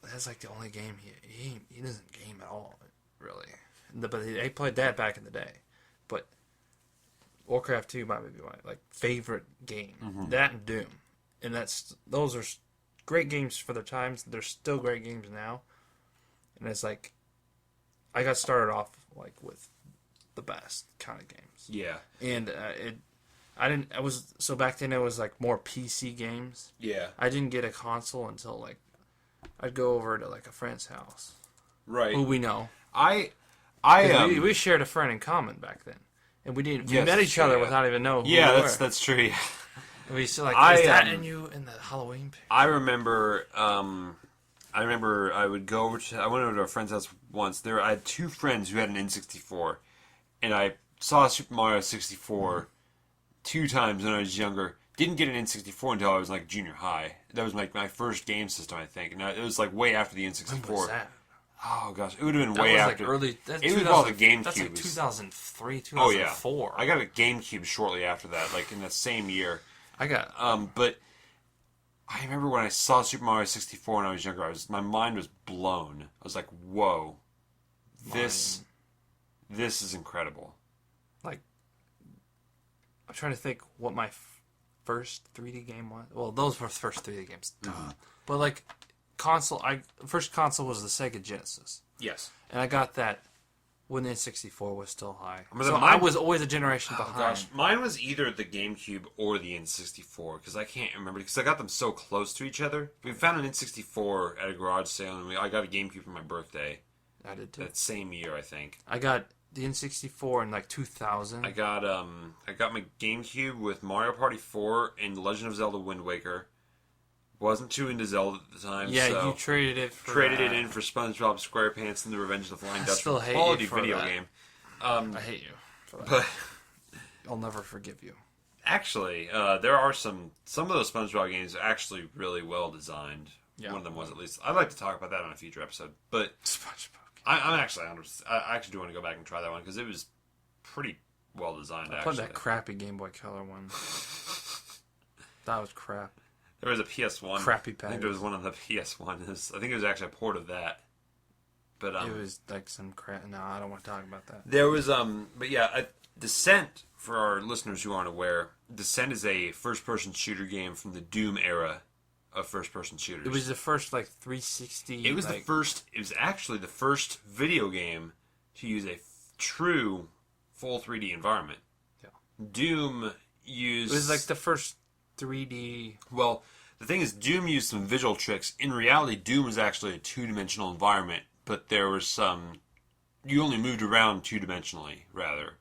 that's like the only game he doesn't game at all, really. But he played that back in the day. But Warcraft 2 might be my favorite game. Mm-hmm. That and Doom. And those are great games for their times. They're still great games now. And it's like, I got started off with the best kind of games. Yeah. And back then it was more PC games. Yeah. I didn't get a console until I'd go over to a friend's house. Right. Who we know. We shared a friend in common back then. And we met each other without even knowing who we were. That's true. Yeah. We used to is that in the Halloween picture? I remember I would go over I went over to a friend's house once. I had 2 friends who had an N64. And I saw Super Mario 64 2 times when I was younger. Didn't get an N64 until I was junior high. That was my first game system, I think. And it was way after the N64. When was that? Oh gosh, it would have been way after. It was while the GameCube. That's 2003, 2004. I got a GameCube shortly after that, in that same year. But I remember when I saw Super Mario 64 when I was younger. My mind was blown. I was like, "Whoa, this is incredible." I'm trying to think what my first 3D game was. Well, those were the first 3D games. Mm-hmm. But console, first console was the Sega Genesis. Yes. And I got that when the N64 was still high. I was always a generation behind. Gosh, mine was either the GameCube or the N64, because I can't remember, because I got them so close to each other. We found an N64 at a garage sale, and I got a GameCube for my birthday. I did too. That same year, I think. I got the N64 in 2000. I got my GameCube with Mario Party 4 and Legend of Zelda Wind Waker. Wasn't too into Zelda at the time. Yeah, so you traded it in for SpongeBob SquarePants and the Revenge of the Flying Dutchman. I still hate quality you for video that. game. I hate you for that. But I'll never forgive you. Actually, there are some of those SpongeBob games are actually really well designed. Yeah. One of them was, at least. I'd like to talk about that on a future episode. But SpongeBob. I'm actually I actually do want to go back and try that one because it was pretty well designed. I played that crappy Game Boy Color one. That was crap. There was a PS1. Crappy I think package. there was one on the PS1. I think it was actually a port of that. But It was like some crap. No, I don't want to talk about that. there was but yeah, Descent, for our listeners who aren't aware, Descent is a first-person shooter game from the Doom era of first-person shooters. It was the first like 360. It was like, the first. It was actually the first video game to use a true full 3D environment. Yeah. Doom used. It was like the first 3D. Well, the thing is, Doom used some visual tricks. In reality, Doom was actually a two-dimensional environment, but there was some. You only moved around two-dimensionally, rather.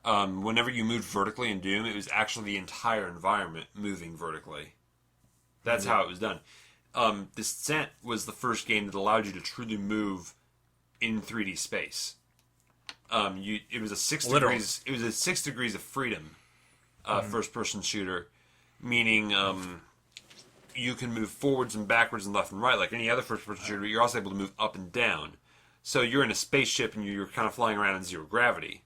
Whenever you moved vertically in Doom, it was actually the entire environment moving vertically. That's how it was done. Descent was the first game that allowed you to truly move in 3D space. It was a 6 Literally. degrees. It was a 6 degrees of freedom, first-person shooter, meaning you can move forwards and backwards and left and right like any other first-person shooter. You're also able to move up and down. So you're in a spaceship and you're kind of flying around in zero gravity.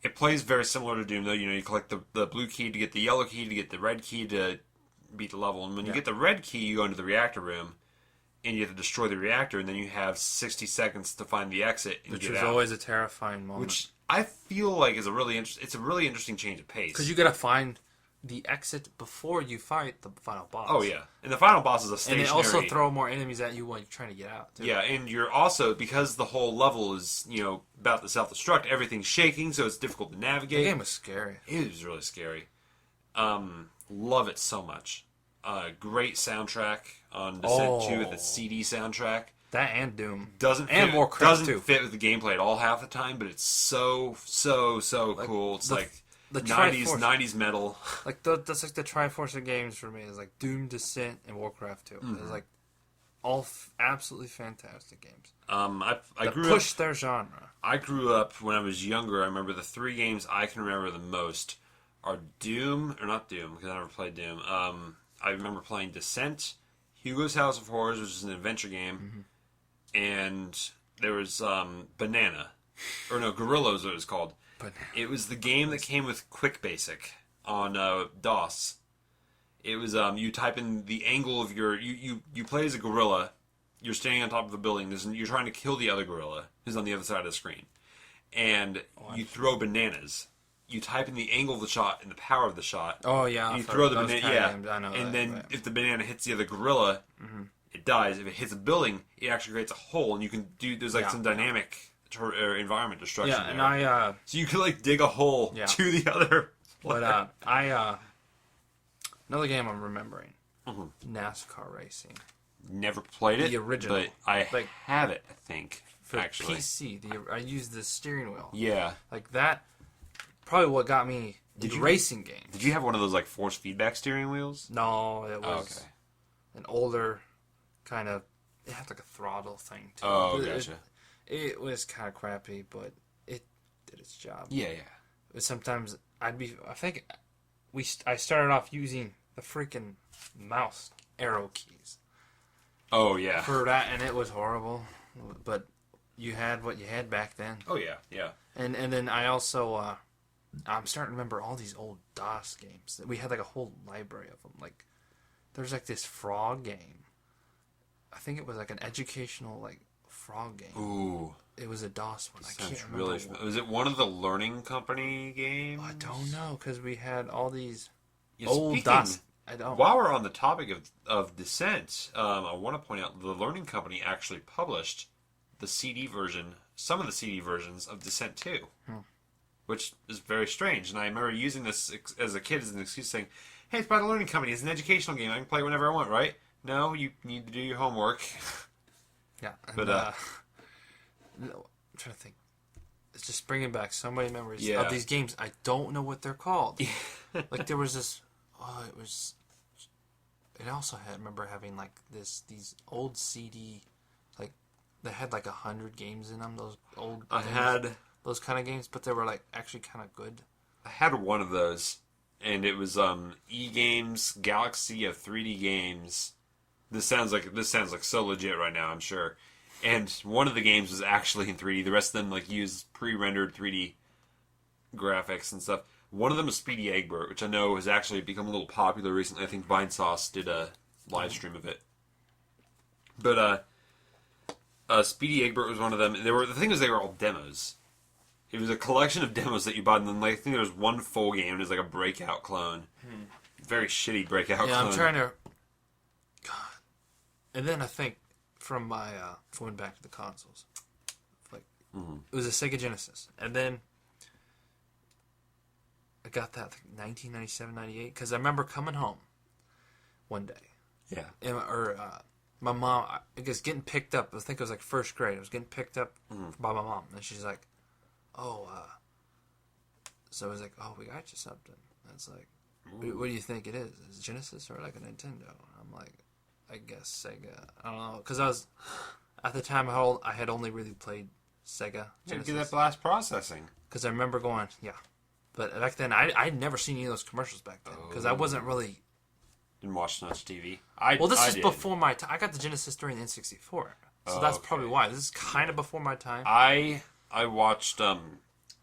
It plays very similar to Doom, though. You know, you collect the blue key to get the yellow key to get the red key to beat the level. And when you get the red key, you go into the reactor room, and you have to destroy the reactor, and then you have 60 seconds to find the exit and Which get was out. always a terrifying moment. Which I feel like is a really it's a really interesting change of pace. Because you gotta find the exit before you fight the final boss. Oh yeah, and the final boss is a And stationary. they also throw more enemies at you while you're trying to get out, too. Yeah, and you're also, because the whole level is, about the self-destruct, everything's shaking, so it's difficult to navigate. The game was scary. It was really scary. Love it so much. Great soundtrack on Descent 2 with the CD soundtrack. That and Doom. Doesn't And fit, Warcraft doesn't 2. fit with the gameplay at all half the time, but it's so cool. It's the 90s Triforce. 90s metal. Like that's like the Triforce of games for me. It's like Doom, Descent, and Warcraft 2. It's like all absolutely fantastic games. I That grew up. push their genre. I grew up when I was younger. I remember the three games I can remember the most are Doom, or not Doom, because I never played Doom. I remember playing Descent, Hugo's House of Horrors, which is an adventure game, and there was Banana, or no, Gorillas, what it was called. It was the game that came with Quick Basic on DOS. It was you type in the angle of your you play as a gorilla. You're standing on top of a building. You're trying to kill the other gorilla who's on the other side of the screen, and you throw bananas. You type in the angle of the shot and the power of the shot. Oh yeah, You throw the those banana, kind of yeah, games, I know and that, then but- if the banana hits the other gorilla, it dies. If it hits a building, it actually creates a hole, and you can do. There's like some dynamic environment destruction. yeah, there. and I So you could like dig a hole to the other. but another game I'm remembering, NASCAR racing Never played it, The original. but I Like, have it. I think for actually, PC. I used the steering wheel. yeah. Like that, probably what got me into racing games. Did you have one of those like force feedback steering wheels? No, it was Okay. an older kind of. It had like a throttle thing too. Oh, It- gotcha. It was kind of crappy, but it did its job. Yeah, yeah. But sometimes I think I started off using the freaking mouse arrow keys Oh, yeah. for that, and it was horrible. But you had what you had back then, Oh, yeah, yeah. and then I also I'm starting to remember all these old DOS games. We had like a whole library of them. Like there's like this frog game. I think it was like an educational like frog game. Ooh, It was a DOS one. I sounds can't remember. really. Was it one of the Learning Company games? I don't know because we had all these Yeah, old speaking- DOS. I don't. While we're on the topic of Descent, I want to point out the Learning Company actually published the CD version, some of the CD versions of Descent 2, which is very strange. And I remember using this as a kid as an excuse, saying, "Hey, it's by the Learning Company. It's an educational game. I can play whenever I want, right?" No, you need to do your homework. Yeah, and, But, I'm trying to think. It's just bringing back so many memories Yeah. of these games. I don't know what they're called. Like there was this. Oh, it was. It also had. I remember having like these old CD, like they had like 100 games in them. Those old. I things. had those kind of games, but they were like actually kind of good. I had one of those, and it was E Games Galaxy of 3D Games. This sounds like so legit right now, I'm sure. And one of the games was actually in 3D. The rest of them like used pre-rendered 3D graphics and stuff. One of them was Speedy Egbert, which I know has actually become a little popular recently. I think Vinesauce did a live stream of it. But Speedy Egbert was one of them. The thing was they were all demos. It was a collection of demos that you bought, and then I think there was one full game. It was like a breakout clone. Very shitty breakout clone. Yeah, I'm trying to. God. And then I think from my going back to the consoles, like it was a Sega Genesis, and then I got that like 1997, 98, because I remember coming home one day. Yeah. My mom, I guess, getting picked up. I think it was like first grade. I was getting picked up by my mom, and she's like, "Oh, so I was like, oh, we got you something." And it's like, what do you think it is? Is it Genesis or like a Nintendo? And I'm like, I guess Sega. I don't know, because I was at the time I had only really played Sega Genesis. Get that blast processing. Because I remember going, yeah. But back then, I'd never seen any of those commercials back then. Because I wasn't really... Didn't watch much TV. This is before my time. I got the Genesis during the N64. So that's probably why. This is kind of before my time. I watched a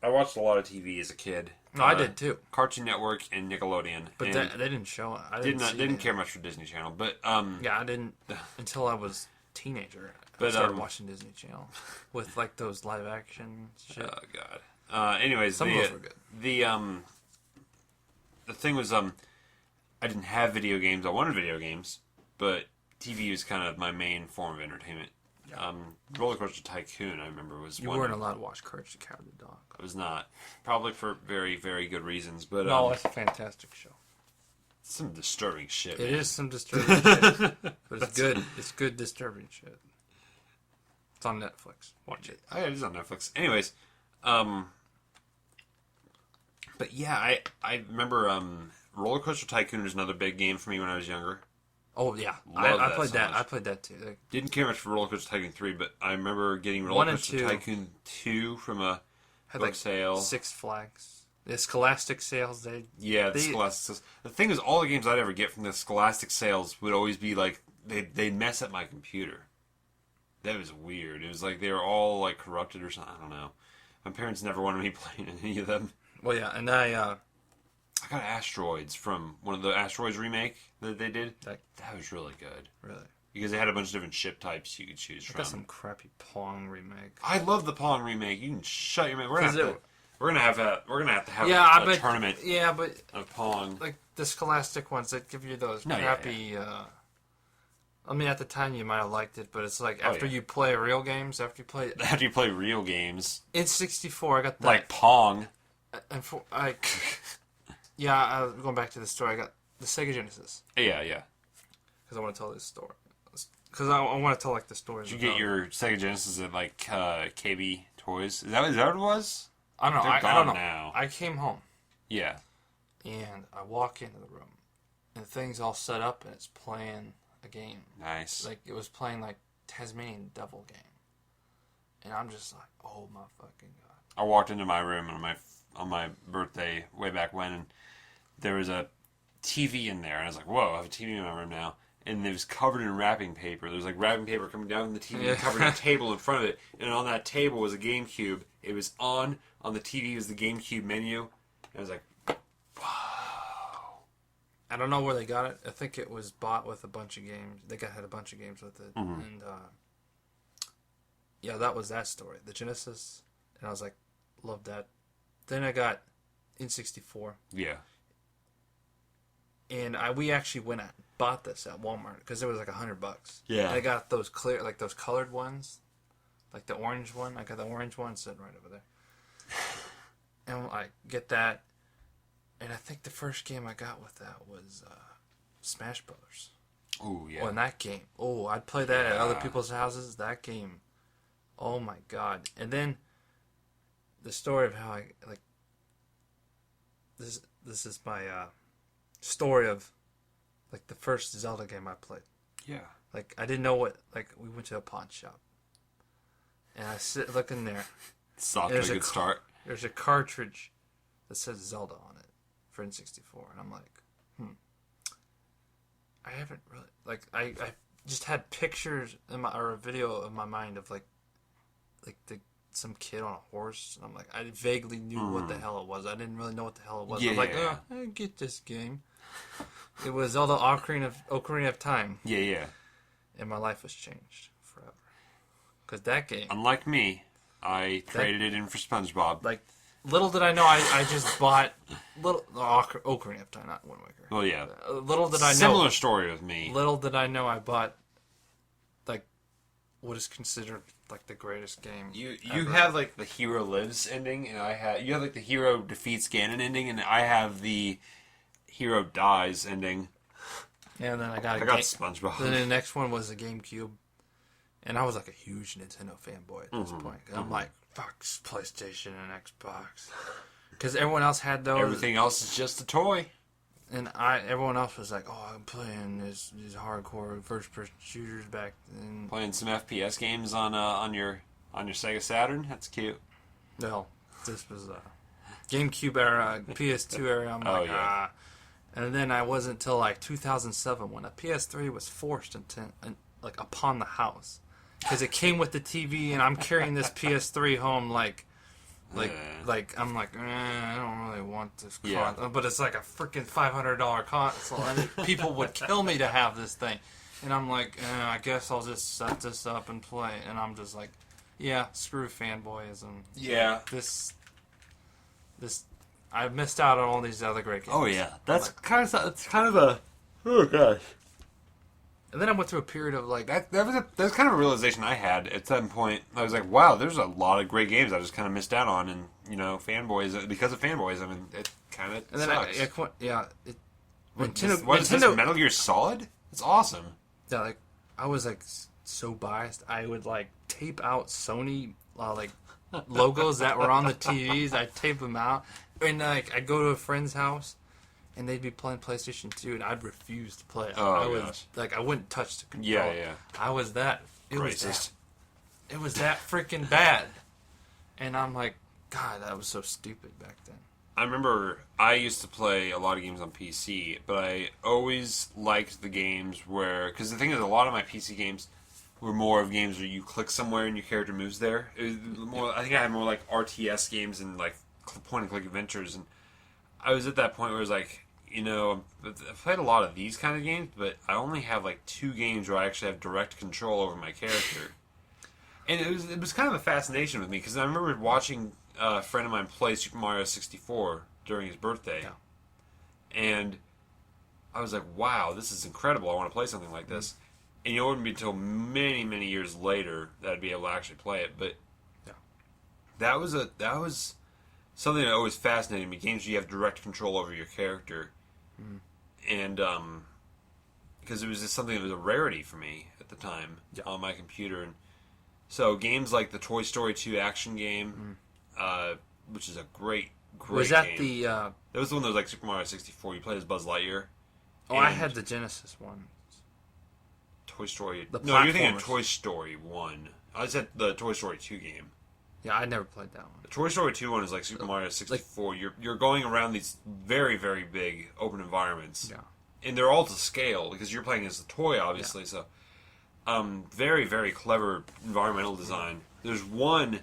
lot of TV as a kid. No, I did too. Cartoon Network and Nickelodeon. But they didn't show it. I didn't care much for Disney Channel. But yeah, I didn't until I was a teenager. I started watching Disney Channel with like those live action shit. Oh god. Anyways, some of those were good. The thing was I didn't have video games. I wanted video games, but TV was kind of my main form of entertainment. Yeah. Roller Coaster Tycoon, I remember, was you one. You weren't allowed to watch Courage the Cowardly Dog. I was not. Probably for very, very good reasons. But no, it's a fantastic show. Some disturbing shit. It is some disturbing shit, but it's good. It's good disturbing shit. It's on Netflix. Watch it. Oh yeah, it is on Netflix. Anyways, but yeah, I remember Roller Coaster Tycoon was another big game for me when I was younger. Oh yeah, I played that. I played that too. Didn't care much for Roller Coaster Tycoon 3, but I remember getting Roller Coaster Tycoon 2 from a book sale. Six Flags. The Scholastic sales. The Scholastic sales. The thing is, all the games I'd ever get from the Scholastic sales would always be like they'd mess up my computer. That was weird. It was like they were all like corrupted or something. I don't know. My parents never wanted me playing any of them. Well, yeah, and I got Asteroids from one of the Asteroids remake that they did. That was really good. Really? Because they had a bunch of different ship types you could choose from. I got some crappy Pong remake. I love the Pong remake. You can shut your mouth. We're gonna have to have a tournament. Yeah, but of Pong. Like the Scholastic ones that give you those crappy. Yeah. I mean, at the time you might have liked it, but it's like after you play real games, after you play real games. In 64, I got that. Like Pong. And going back to the story, I got the Sega Genesis. Yeah. Because I want to tell this story. Because I want to tell like the story. Did you get your Sega Genesis at like KB Toys? Is that what it was? I don't know. I don't know. Now. I came home. Yeah. And I walk into the room, and the thing's all set up, and it's playing a game. Nice. Like, it was playing, like, Tasmanian Devil game. And I'm just like, oh my fucking god. I walked into my room on my birthday way back when, and there was a TV in there, and I was like, whoa, I have a TV in my room now. And it was covered in wrapping paper. There was, like, wrapping paper coming down from the TV and covering a table in front of it. And on that table was a GameCube. It was on the TV was the GameCube menu. And I was like, wow. I don't know where they got it. I think it was bought with a bunch of games. They had a bunch of games with it. Mm-hmm. And, yeah, that was that story. The Genesis. And I was like, love that. Then I got N64. Yeah. And we actually bought this at Walmart because it was like $100. Yeah. And I got those those colored ones. Like the orange one. I got the orange one sitting right over there. And I get that. And I think the first game I got with that was Smash Brothers. Oh, yeah. Oh, and that game. Oh, I'd play that at other people's houses. That game. Oh, my God. And then the story of how I, like, this is my story of, like, the first Zelda game I played. Yeah. Like, I didn't know what, like, we went to a pawn shop. And I look in there. It's off to a good start. There's a cartridge that says Zelda on it for N64, and I'm like, I haven't really I just had pictures or a video of my mind of some kid on a horse, and I'm like, I vaguely knew what the hell it was. I didn't really know what the hell it was. Yeah. I'm like, I get this game. It was Zelda Ocarina of Time. Yeah. And my life was changed forever. Because that game... Unlike me, I traded it in for SpongeBob. Like, little did I know, I just bought... Ocarina of Time, not Wind Waker. Well, yeah. Little did I know... Similar story with me. Little did I know I bought, what is considered, the greatest game You ever. have, the hero lives ending, and you have, the hero defeats Ganon ending, and I have the hero dies ending. And then I got SpongeBob. Then the next one was the GameCube. And I was a huge Nintendo fanboy at this point. I'm like, fuck PlayStation and Xbox. Because everyone else had those. Everything else is just a toy. And everyone else was like, I'm playing these hardcore first-person shooters back then. Playing some FPS games on your Sega Saturn. That's cute. No, this was GameCube era, PS2 era. I'm like, yeah. And then I wasn't until 2007 when a PS3 was forced upon the house, because it came with the TV, and I'm carrying this PS3 home I'm like, I don't really want this console, but it's like a freaking $500 console, and people would kill me to have this thing, and I'm like, I guess I'll just set this up and play, and I'm just like, yeah, screw fanboyism. Yeah. This. I missed out on all these other great games. Oh yeah, that's kind of a. Oh gosh. And then I went through a period of that's kind of a realization I had at some point. I was like, wow, there's a lot of great games I just kind of missed out on, and fanboys because of fanboys. I mean, it kind of sucks. Nintendo. What is this, Metal Gear Solid? It's awesome. Yeah, I was so biased. I would tape out Sony logos that were on the TVs. I'd tape them out, and I'd go to a friend's house, and they'd be playing PlayStation 2, and I'd refuse to play it. I wouldn't touch the controller. Yeah. I was that. It Racist. was that freaking bad. And I'm like, God, that was so stupid back then. I remember I used to play a lot of games on PC, but I always liked the games because the thing is, a lot of my PC games were more of games where you click somewhere and your character moves there. It was more, I think I had more RTS games and point-and-click adventures, and I was at that point where it was I've played a lot of these kind of games, but I only have 2 games where I actually have direct control over my character. And it was kind of a fascination with me, because I remember watching a friend of mine play Super Mario 64 during his birthday. Yeah. And I was like, wow, this is incredible. I want to play something like this. And it wouldn't be until many, many years later that I'd be able to actually play it. But that was something that always fascinated me. Games where you have direct control over your character. And because it was just something that was a rarity for me at the time on my computer. And so games like the Toy Story 2 action game, which is a great was that game. That was the one that was Super Mario 64. You played as Buzz Lightyear. Oh, I had the Genesis one. Toy Story. No, you're thinking of Toy Story 1. I said the Toy Story 2 game. Yeah, I never played that one. The Toy Story 2 one is Super Mario 64. You're going around these very, very big open environments. Yeah. And they're all to scale, because you're playing as a toy, obviously. Yeah. So, very, very clever environmental design. There's one,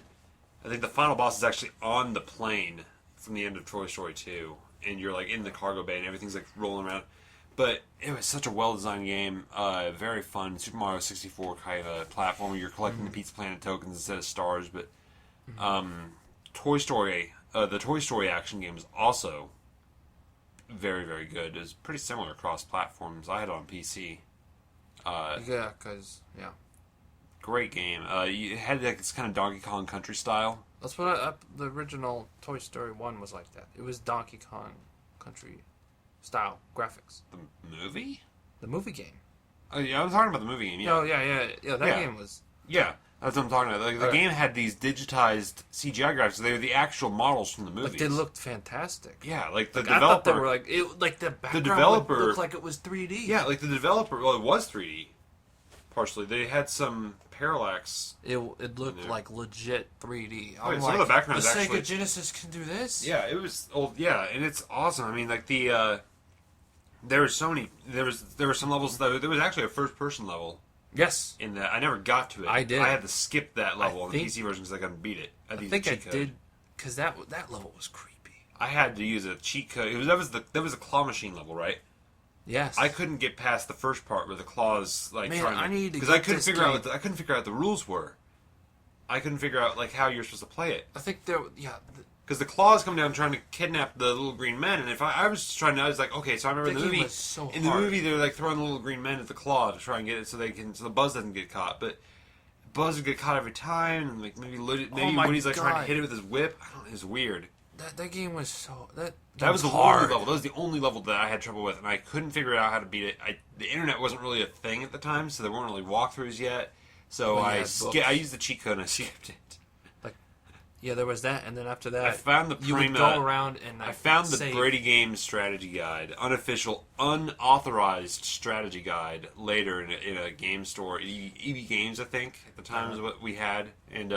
I think the final boss is actually on the plane from the end of Toy Story 2. And you're in the cargo bay and everything's rolling around. But it was such a well-designed game, very fun. Super Mario 64 kind of platform where you're collecting the Pizza Planet tokens instead of stars. But Toy Story, the Toy Story action game is also very, very good. It's pretty similar across platforms. I had it on PC. Great game. You had this kind of Donkey Kong Country style. That's what the original Toy Story 1 was like that. It was Donkey Kong Country style graphics. The movie? The movie game. Oh, yeah, I'm talking about the movie game, yeah. Oh, yeah. That game was... Yeah, that's what I'm talking about. The game had these digitized CGI graphics. They were the actual models from the movies. They looked fantastic. Yeah, the developer... I thought they were the background looked like it was 3D. Yeah, the developer... Well, it was 3D, partially. They had some parallax. It looked like legit 3D. Oh, yeah, some of the background is the actually... Sega Genesis can do this? Yeah, it was old. Yeah, and it's awesome. I mean, like there were so many. There were some levels that there was actually a first-person level. Yes. In that, I never got to it. I did. I had to skip that level on the PC version because I couldn't beat it. I think I did, because that level was creepy. I had to use a cheat code. That was a claw machine level, right? Yes. I couldn't get past the first part where the claws like Man, trying to, I need to because get I couldn't this figure game. out I couldn't figure out what the rules were. I couldn't figure out like how you're supposed to play it. I think there, Because the claws come down trying to kidnap the little green men, and if I was just trying to, I was like, okay, so I remember The in the game movie, was so in the hard. movie they're like throwing the little green men at the claw to try and get it so the Buzz doesn't get caught, but Buzz would get caught every time, and like maybe my Woody's like trying to God. hit it with his whip. I don't know, it's weird. that game was so That was the hard only level. That was the only level that I had trouble with, and I couldn't figure out how to beat it. The internet wasn't really a thing at the time, so there weren't really walkthroughs yet. So Well, I yeah, I used the cheat code and I skipped it. Yeah, there was that, and then after that, I found the you would go around and I found the save. Brady Games strategy guide, unofficial, unauthorized strategy guide later in a game store, EB Games, I think, at the time is what we had, and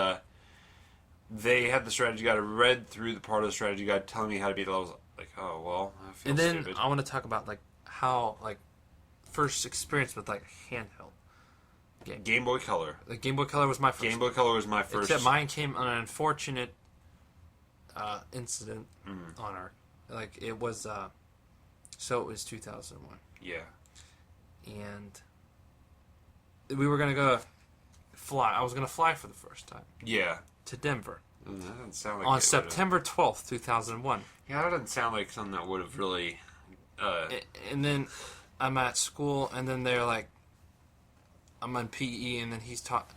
they had the strategy guide. I read through the part of the strategy guide telling me how to beat the levels. Like, oh well, I feel And then stupid. I want to talk about like how like first experience with like handheld game. Game Boy Color. The Game Boy Color was my first. Game Boy Color was my first. Except mine came on an unfortunate incident on our, like it was, so it was 2001, Yeah. and we were gonna go fly. I was gonna fly for the first time Yeah. to Denver That doesn't sound like on it September 12th, 2001. Yeah, that doesn't sound like something that would have really. And then I'm at school, and then they're like, I'm on PE, and then he is talking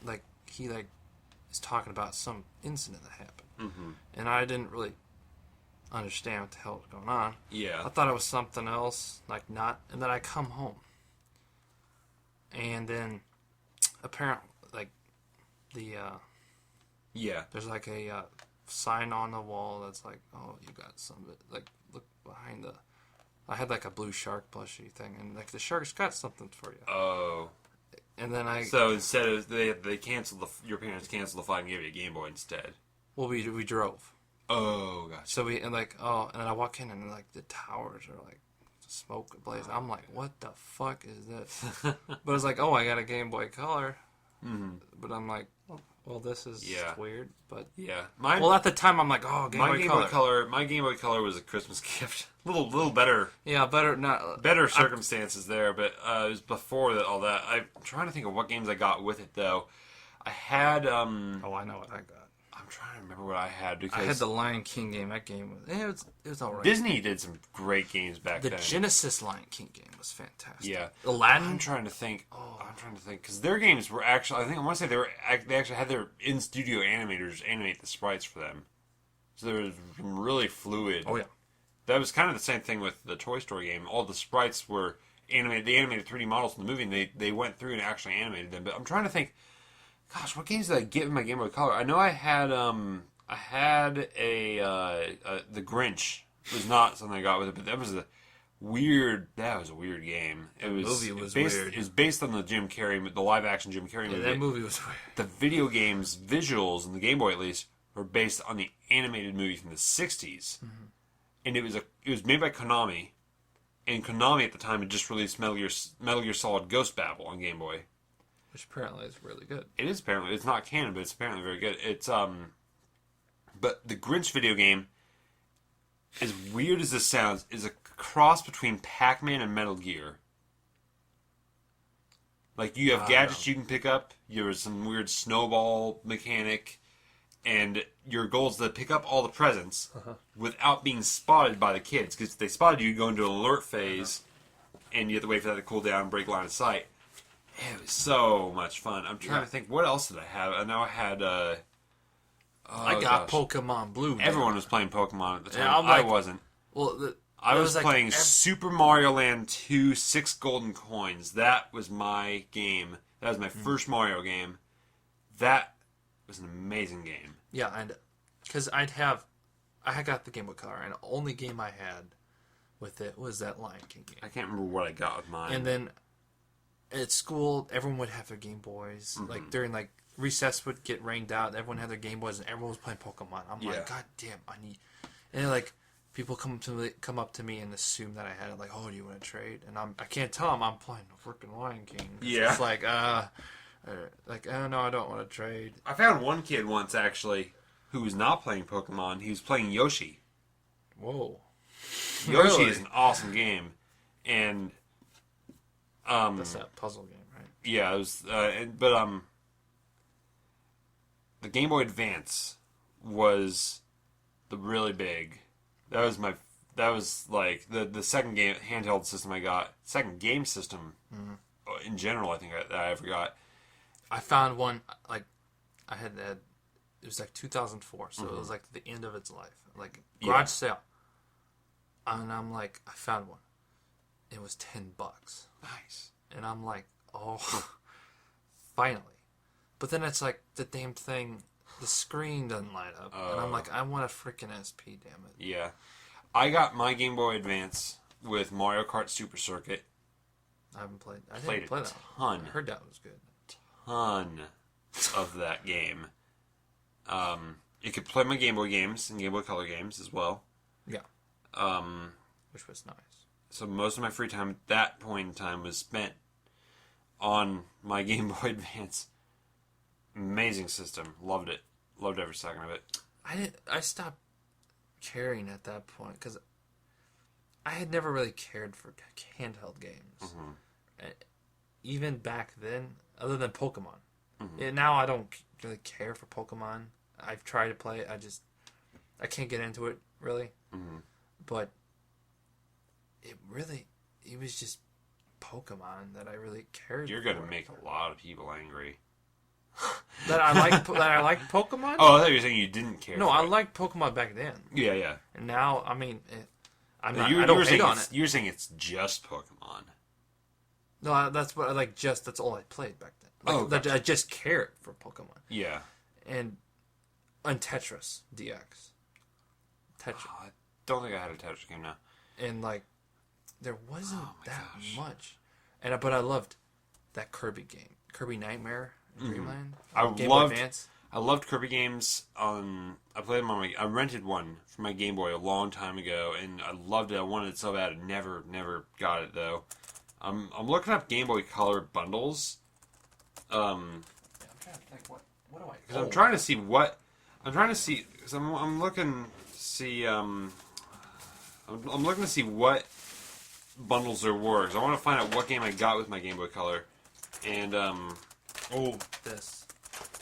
about some incident that happened, and I didn't really understand what the hell was going on. Yeah. I thought it was something else, like not, and then I come home, and then apparently, like the Yeah. there's like a sign on the wall that's like, oh, you got some of it. Like, look behind the. I had like a blue shark plushie thing, and like the shark's got something for you. Oh. And then So instead of they canceled your parents canceled the flight and gave you a Game Boy instead. well, we drove. Oh, gotcha. So we and like and then I walk in and like the towers are like smoke blazing. I'm like, what the fuck is this? But it's like, oh, I got a Game Boy Color. But I'm like, well, this is weird. But Yeah. well, at the time I'm like, oh, Game Boy Color. My Game Boy Color was a Christmas gift. little better. Yeah, better Circumstances there, but it was before all that. I'm trying to think of what games I got with it though. I had Oh, I know what I got. I'm trying to remember what I had because I had the Lion King game. That game it was alright. Disney did some great games back The then. Genesis Lion King game was fantastic. Yeah. Aladdin. I'm trying to think. I'm trying to think because their games were actually. I want to say they actually had their in studio animators animate the sprites for them, so there was really fluid. Oh yeah. That was kind of the same thing with the Toy Story game. All the sprites were animated. They animated 3D models in the movie, and they went through and actually animated them. But I'm trying to think. Gosh, what games did I get in my Game Boy Color? I know I had the Grinch was not something I got with it, but that was a weird game. It was movie was based, weird. It was based on the live action Jim Carrey movie. That movie was weird. The video games visuals in the Game Boy at least were based on the animated movie from the 60s. And it was made by Konami. And Konami at the time had just released Metal Gear Solid Ghost Babel on Game Boy. Which apparently is really good. It is apparently. It's not canon, but it's apparently very good. It's but the Grinch video game, as weird as this sounds, is a cross between Pac-Man and Metal Gear. Like you have gadgets you can pick up. There's some weird snowball mechanic, and your goal is to pick up all the presents without being spotted by the kids. Because if they spotted you, you go into an alert phase, and you have to wait for that to cool down and break line of sight. It was so much fun. I'm trying to think, what else did I have? I know I had. I got Pokemon Blue. Man. Everyone was playing Pokemon at the time. Yeah, I'm like- I wasn't. Well, I was like playing Super Mario Land 2, 6 golden coins. That was my game. That was my first Mario game. That was an amazing game. Yeah, and because I had got the Game Boy Color, and the only game I had with it was that Lion King game. I can't remember what I got with mine. And then at school, everyone would have their Game Boys. Mm-hmm. Like during like recess would get rained out. Everyone had their Game Boys, and everyone was playing Pokemon. I'm Yeah. like, God damn, I need. And then, like people come up to me and assume that I had it. Like, oh, do you want to trade? And I can't tell them I'm playing the freaking Lion King. Yeah. It's like oh no, I don't want to trade. I found one kid once actually who was not playing Pokemon. He was playing Yoshi. Whoa. Yoshi Really? is an awesome game, and That's that puzzle game, right? yeah, it was. The Game Boy Advance was the really big. That was like the second game handheld system I got. Second game system in general. I think that I ever got. I found one like I had it was like 2004, so it was like the end of its life, like garage sale. And I'm like, I found one. It was $10, Nice. and I'm like, oh, finally. But then it's like the damn thing, the screen doesn't light up, and I'm like, I want a freaking SP, damn it. Yeah, I got my Game Boy Advance with Mario Kart Super Circuit. I haven't played. I Played didn't play a that. ton. I heard that was good. Ton of that game. You could play my Game Boy games and Game Boy Color games as well. Yeah, which was nice. So most of my free time at that point in time was spent on my Game Boy Advance. Amazing system. Loved it. Loved every second of it. I stopped caring at that point because I had never really cared for handheld games. Even back then, other than Pokemon. Yeah, now I don't really care for Pokemon. I've tried to play it. I can't get into it really. But it was just Pokemon that I really cared. You're gonna make a lot of people angry. that I like Pokemon. Oh, I thought you were saying you didn't care. No, for I it. liked Pokemon back then. Yeah. And now, I mean, I'm No, not. you I don't were hate saying on it. you're saying it's just Pokemon. No, that's what I like. That's all I played back then. Like, Gotcha. I just cared for Pokemon Yeah. and Tetris DX. Tetris I don't think I had a Tetris game now. and like there wasn't Oh my that gosh. much, but I loved that Kirby game, Kirby Nightmare in Dreamland. I Game Boy loved- Advance. I loved Kirby games. I played them on I rented one for my Game Boy a long time ago, and I loved it. I wanted it so bad. I never got it though. I'm looking up Game Boy Color bundles. Yeah, I'm trying to think what do I? Because I'm trying to see what because I'm looking to see I'm looking to see what bundles there were. Because I want to find out what game I got with my Game Boy Color, and This.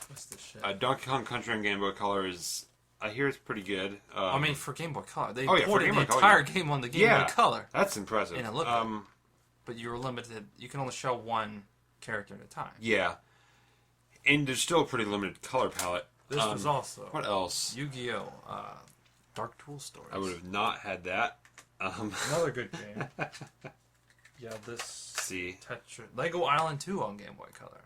What's this shit? Donkey Kong Country on Game Boy Color is I hear it's pretty good. I mean, for Game Boy Color, they for ported Game the Boy Color, entire yeah. game on the Game Boy Color, That's impressive. And it looked good. But you were limited. You can only show one character at a time. Yeah, and there's still a pretty limited color palette. This was also What else? Yu-Gi-Oh! Dark Tool Stories. I would have not had that. Another good game. Yeah, this See, Tetris. Lego Island 2 on Game Boy Color.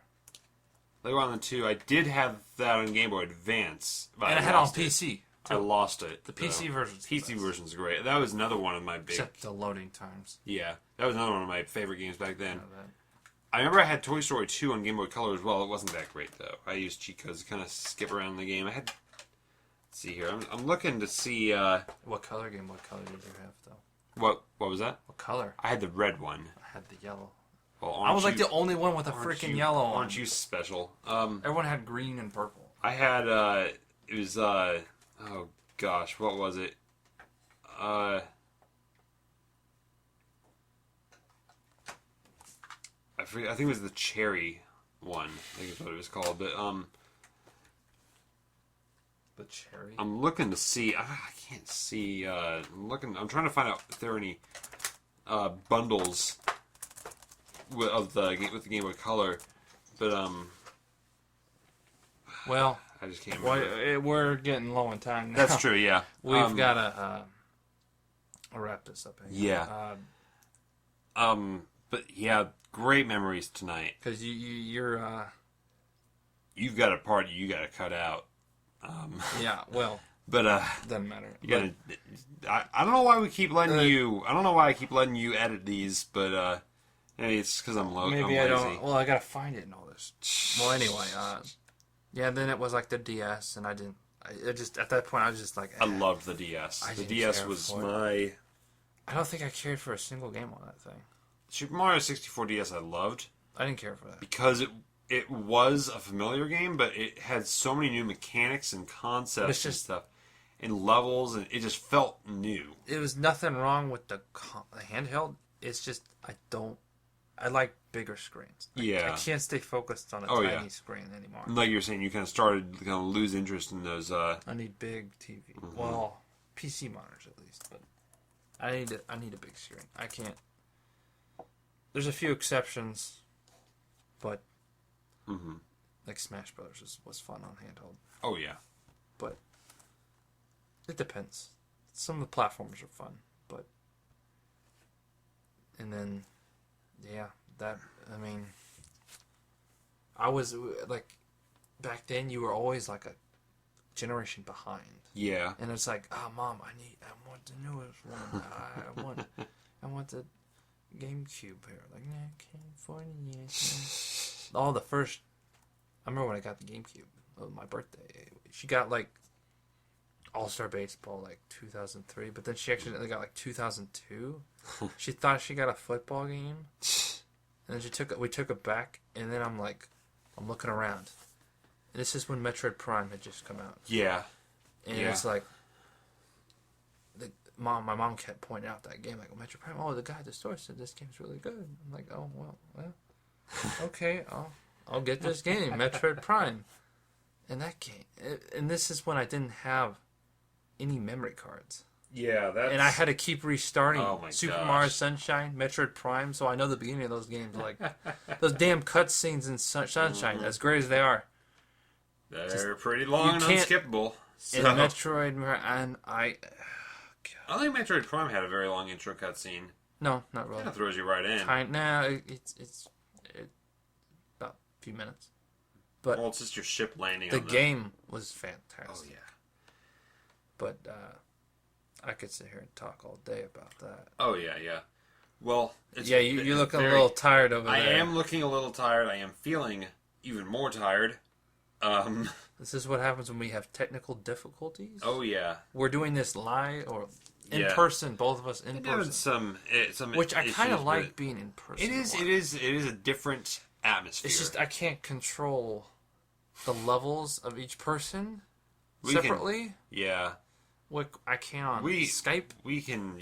Lego Island 2. I did have that on Game Boy Advance, but And I had it on PC. I lost it. The PC version's the PC best. version's great. That was another one of my big. Except the loading times. Yeah, that was another one of my favorite games back then. You know that. I remember I had Toy Story 2 on Game Boy Color as well. It wasn't that great though. I used cheat codes to kind of skip around the game. I had. Let's see here. I'm looking to see What color Game Boy Color did you have, though? what was that? What color? I had the red one. I had the yellow. Well, I was like the only one with a freaking yellow on. Aren't you special? Everyone had green and purple. I had it was oh gosh, what was it? I think it was the cherry one. I think is what it was called. But The cherry. I'm looking to see. I can't see. I'm trying to find out if there are any bundles with the Game Boy Color. But Well, I just can't remember. we're getting low on time now. That's true. Yeah, We've got to wrap this up. Yeah. But yeah, great memories tonight. Because you're. You've got a part you got to cut out. Yeah. Well, But doesn't matter. you gotta. I don't know why we keep letting you. I don't know why I keep letting you edit these, but Maybe it's because I'm Maybe I'm I lazy. don't. Well, I gotta find it and all this. Well, anyway, yeah. Then it was like the DS, and I didn't. I just at that point I was just like, I loved the DS. I The didn't DS care was for it. my I don't think I cared for a single game on that thing. Super Mario 64 DS. I loved I didn't care for that. because it was a familiar game, but it had so many new mechanics and concepts and stuff, and levels, and it just felt new. It was nothing wrong with the handheld. It's just I like bigger screens. Yeah. I can't stay focused on a Oh, tiny yeah. screen anymore. Like you were saying, you kind of started to kind of lose interest in those. I need big TV. Well, PC monitors at least, but I need a big screen. I can't. There's a few exceptions, but like Smash Brothers was fun on handheld. Oh yeah. But it depends. Some of the platformers are fun, but and then yeah, I mean, I was like back then. You were always like a generation behind. Yeah. And it's like, oh, Mom, I want the newest one. I want the GameCube here. Like, no, I can't afford it yet. All the first, I remember when I got the GameCube. It was my birthday. She got like All-Star Baseball like 2003, but then she actually got like 2002. She thought she got a football game, and then we took it back, and then I'm looking around. And this is when Metroid Prime had just come out. Yeah. And it's like, my mom kept pointing out that game, like, Metroid Prime. Oh, the guy at the store said this game's really good. I'm like, oh, well, okay, I'll get this game, Metroid Prime. And that game, and this is when I didn't have any memory cards. Yeah, that's... And I had to keep restarting Super Mario Sunshine, Metroid Prime, so I know the beginning of those games. Like, those damn cutscenes in Sunshine, as great as they are. They're pretty long and unskippable. So. In Metroid, and I don't think Metroid Prime had a very long intro cutscene. No, not really. Kind of throws you right in. It's about a few minutes. But well, it's just your ship landing. The game was fantastic. Oh yeah. But I could sit here and talk all day about that. Oh yeah. Well, you're looking a little tired over there. I am looking a little tired. I am feeling even more tired. This is what happens when we have technical difficulties. Oh yeah. We're doing this live or in person, both of us in person. Some which I kind of like being in person. It is a different atmosphere. It's just I can't control the levels of each person separately. What I can on Skype. We can,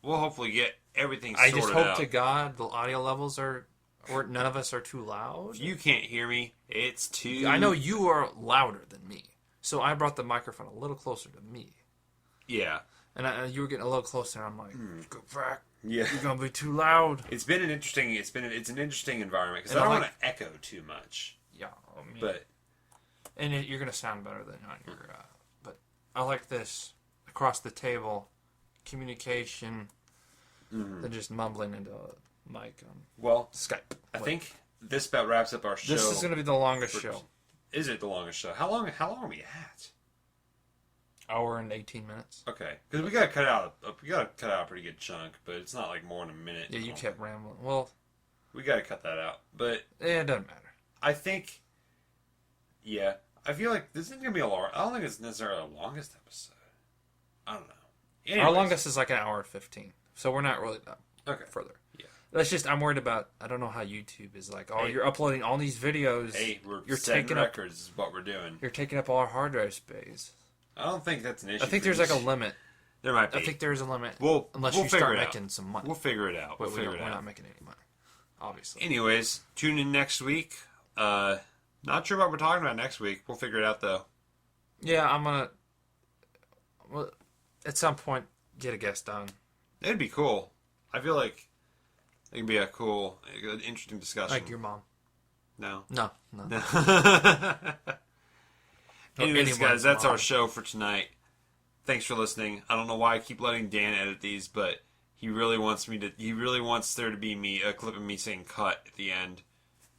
we'll hopefully get everything sorted out. I just hope to God the audio levels or none of us are too loud. You can't hear me. It's too... I know you are louder than me. So I brought the microphone a little closer to me. Yeah. And you were getting a little closer, and I'm like, go back. Yeah. You're going to be too loud. It's an interesting environment, because I don't want to echo too much. Yeah. I mean, but... And you're going to sound better than on your... but I like this across the table communication than just mumbling into a mic on Skype. I think this about wraps up our show. This is going to be the longest show. Is it the longest show? How long are we at? Hour and 18 minutes. Okay, because we got to cut out a pretty good chunk, but it's not like more than a minute. Yeah, you kept rambling. Well, we got to cut that out, but it doesn't matter. I think, I feel like this isn't gonna be a long. I don't think it's necessarily the longest episode. I don't know. Anyways. Our longest is like an hour 15, so we're not really further. Yeah, that's just I'm worried about. I don't know how YouTube is like. Oh, you're uploading all these videos. Hey, you're taking records. Is what we're doing. You're taking up all our hard drive space. I don't think that's an issue. I think there's like a limit. There might be. I think there's a limit. Unless you start making some money. We'll figure it out. But we're not making any money, obviously. Anyways, tune in next week. Not sure what we're talking about next week. We'll figure it out though. Yeah, I'm gonna. Well, at some point, get a guest on. It'd be cool. I feel like it could be a cool, interesting discussion. Like your mom. No. Anyways, guys, that's our show for tonight. Thanks for listening. I don't know why I keep letting Dan edit these, but he really wants there to be a clip of me saying "cut" at the end.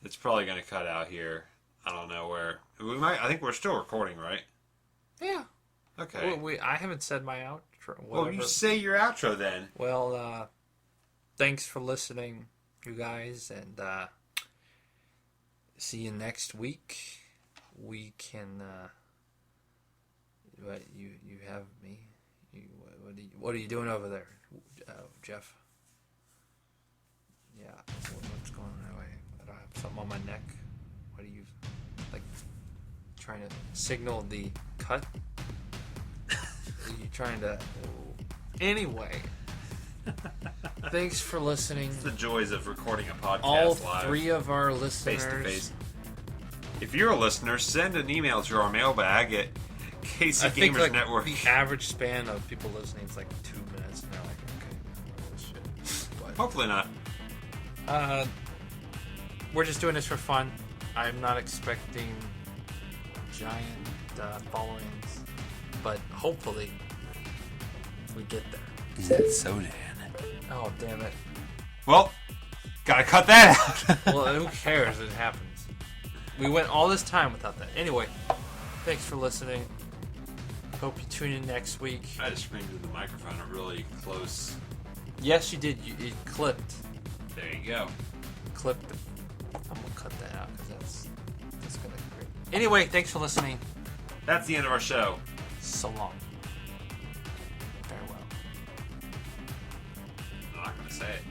It's probably going to cut out here. I don't know where. I think we're still recording, right? Yeah. Okay. Well, I haven't said my outro. Well, you say your outro then. Well, thanks for listening you guys, and see you next week. We can. What you have me? What are you doing over there, Jeff? Yeah, what's going on that way? I don't have something on my neck. What are you like? Trying to signal the cut? Are you trying to? Anyway. Thanks for listening. It's the joys of recording a podcast All live. 3 of our listeners. Face to face. If you're a listener, send an email to our mailbag at KC I think Gamers like Network. the average span of people listening is like 2 minutes, and they're like, okay, shit. But, Hopefully not. we're just doing this for fun. I'm not expecting giant followings, but hopefully we get there. Is that so, Dan? Oh, damn it. Well, gotta cut that out. Well, who cares? It happens. We went all this time without that. Anyway, thanks for listening. Hope you tune in next week. I just screamed into the microphone really close. Yes, you did. You clipped. There you go. Clipped. I'm gonna cut that out because that's gonna be great. Anyway, thanks for listening. That's the end of our show. So long. Farewell. I'm not gonna say it.